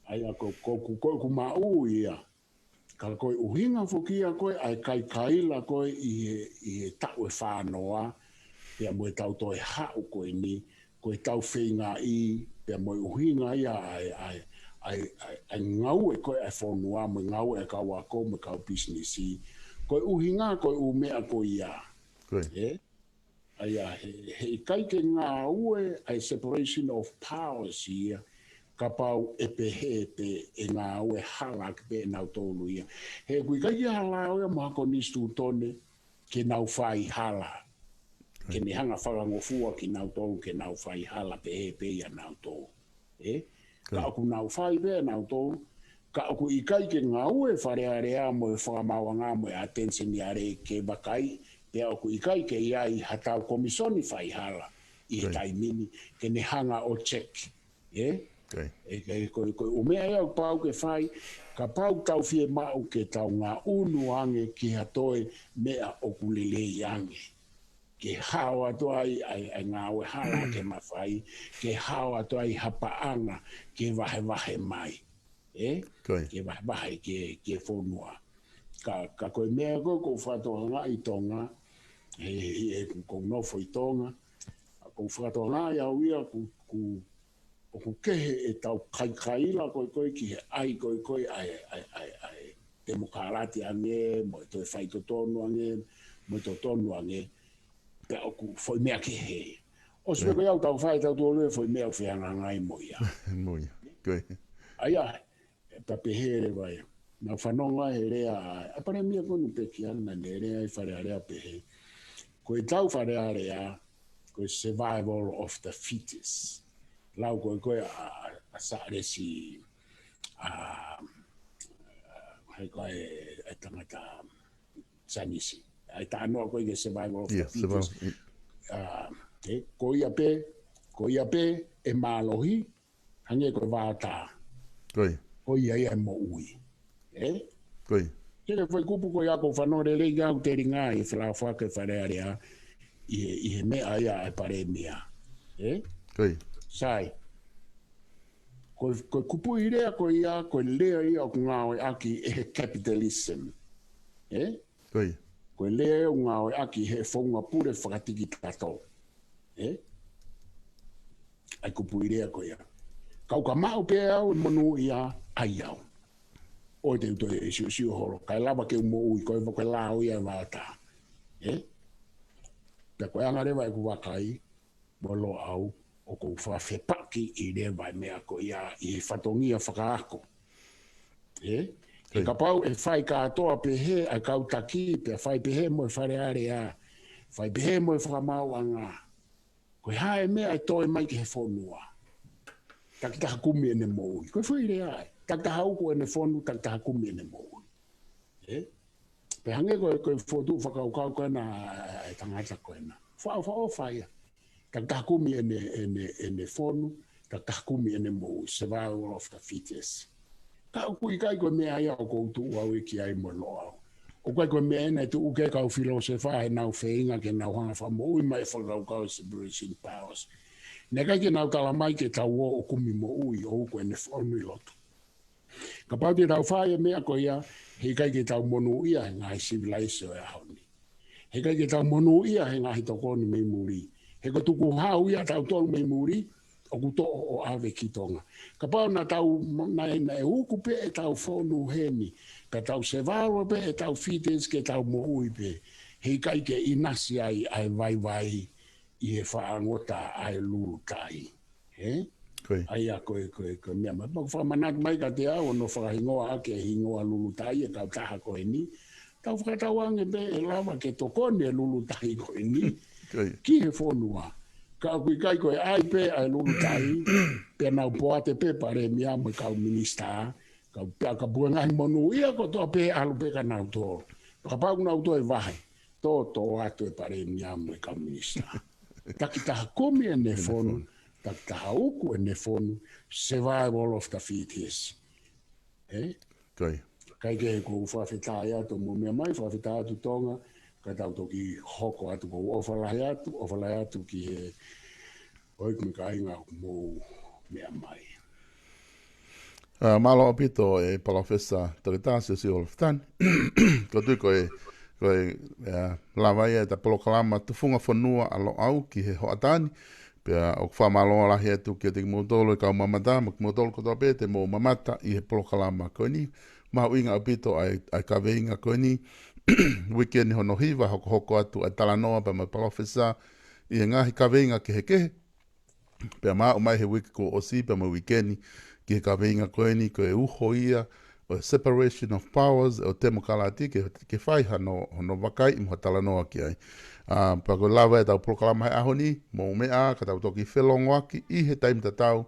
Aia ko mau ia. Ka koe uhinga whukia koe, ai kai kaila koe I he tau e whanoa, pia moe tau toi hau koe ni, koe tau whinga I, pia moe uhinga ia ai ngau e koe ai whanua, me ngau e kau ako, me kau business I. Koe uhinga koe umea koe ia. Aia, he kai ke ngā ue, ai separation of powers ia, ka pau e pehe pe e ngā ue hala ke pe nau tōlu ia. He kui kai hala oia mahako nistu tone ke nau whai hala. Ke ni hanga whakangofua ki nau tōlu ke nau whai hala pehe pe ia nau tōlu. Ka aku nau whai pe nau tōlu, ka aku I kai ke ngā ue whare area mo e whakamawanga mo e attention I are ke wakai, pe aku I kai ke iai hatau komisoni whai hala I he taimini ke ni hanga o check. Koe umea ia pau ke whai, ka pau tau fie mau ke tau ngā unu ange ki hatoe mea o kulele ange. Ke hao atu ai ngā ue hala ke mawhai, ke hao atu ai hapaanga ke wahe mai. Ke wahe ke whonua. Ka koe mea koe ko whatohanga I Tonga, ko nofo I Tonga, ko whatohanga I au ia o ku kehe e tau kaila koe ki he ai koe ai demokarati ange, mo e toi whaito tonu ange, mo e to tonu ange, pe o ku foi mea ke he. O se koe au tau whai tau tōlu e foi mea o whianga ngai mo ia. Aia, pa pehere vai. Na whanonga he rea, a pare mia konu peki ana ne rea I whare area pehe. Koe tau whare area, koe survival of the fittest. Lau koe a saare si hai koe e tangata sanisi. Ai ta anoa koe ke survival of the fittest. Ko ia pe e mālohi, hange koe vāta. Ko ia ia mo ui. Kere whai kupu koe ako whanore rei au te ringa I whala whake whare area I he mea ia e pare mea. Sai. Koe kupu I rea koe ia, koe lea ia o ngāwe aki e he capitalism. Koe lea o ngāwe aki he whaunga pure whakatiki tato. Ai kupu I rea koe ia. Kau ka mau pe au monu ia ai au. O te uto e siu horo. Kai lava ke umo ui, koe wako lao ia wata. Pea koe anga rewa e ku wakai, molo au, o kou whawhepaki i rewa mea ko ia i whatongia whakaako. E ka pau e whai katoa pe he a kau taki, pe whai pe he mo e whare are a, whai pe he mo e whakamau anga. Koe hae mea e toi mai ki he whonua. Takitaha kumi ene moui. Koe whaire ai. Takitaha uko ene whonu, takitaha kumi ene moui. Pe hange koe whotu whakaukau koe na e tangata koe na. Whao whaia. Takitaha kumi ene whonu, takitaha kumi ene moui. Survival of the fittest. Ka ukui kai koe mea ia o koutu au e ki ai mo loa. O kai koe mea ene tu uke kau filosofa e nau wheinga ke nau hanga wha moui mai whakaukau separation powers. Ne kai ke nau tala mai ke tau o kumi mo ui o uko ene whonu i lotu. Ka pau te tau whaia mea ko ia, he kai ke tau monu ia he ngahi civilization e hauni. He kai ke tau monu ia he ngahi tokoni mei muri. He ko tuku hau ia tau tolu mei muri, o kuto o ave ki Tonga. Ka pau na tau, na e uku pe e tau whonu heni, ka tau sevaro pe e tau fites ke tau mo ui pe, he kai ke inasi ai vai i he whaangota ai lulu tai. Ai a koe mea mai. Pako whamanat mai ka te au, no whakahingoa ake hingoa lulu tai e kau taha koe ni. Tau whakatau ange be e lawa ke tokone e lulu tai koe ni. Ki he whonua. Ka kui kai koe ai pe ai lulu tai, pe nau poate pe pare mea mai kau minista, kau pea ka bua ngai monu ia ko toa pe alu pe ka nau tō. Ka pau nau tō e vahe, tō atu e pare mea mai kau minista. Taki taha komi e ne whonu, taki taha uku e ne whonu, survival of the fittest. Kai ke ko whawhetai atu mo mea mai, whawhetai atu Tonga, ka tau toki hoko atu ko ofalai atu ki he oikmi ka inga mo mea mai. Malo apito e Palofesa Tarita Siosiua Lafitani. Ko tui koe lawa ia ta polokalama Tufunga Fonua alo au ki he hoatani. Pea o whamaloa lahi atu ki te motolo i kau mamata, motolo kotoa pe te mo mamata i he polokalama koe ni. Mahu inga apito ai kawe inga koe ni. Weekend hono hiva hoko atu ai talanoa pa mai Palofesa i he ngahi kawe inga ki he kehe. Pea maa mai he wiki ko osi pa mai weekend ki he kawe inga koe ni koe uho ia o separation of powers o temo kalati ke whai hono wakai i moha talanoa ki ai. Pa koe lawa e tau proklama he aho ni, mo mea ka tau toki whelongo aki i he taim tatau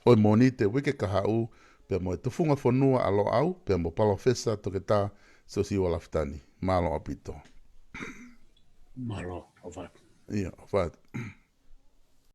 o mo ni te wike ka hau pea mo e Tufunga Fonua alo au pea mo Palofesa toke tā Siosiua Lafitani. Malo apito. Malo, ovat. Ia, ovat.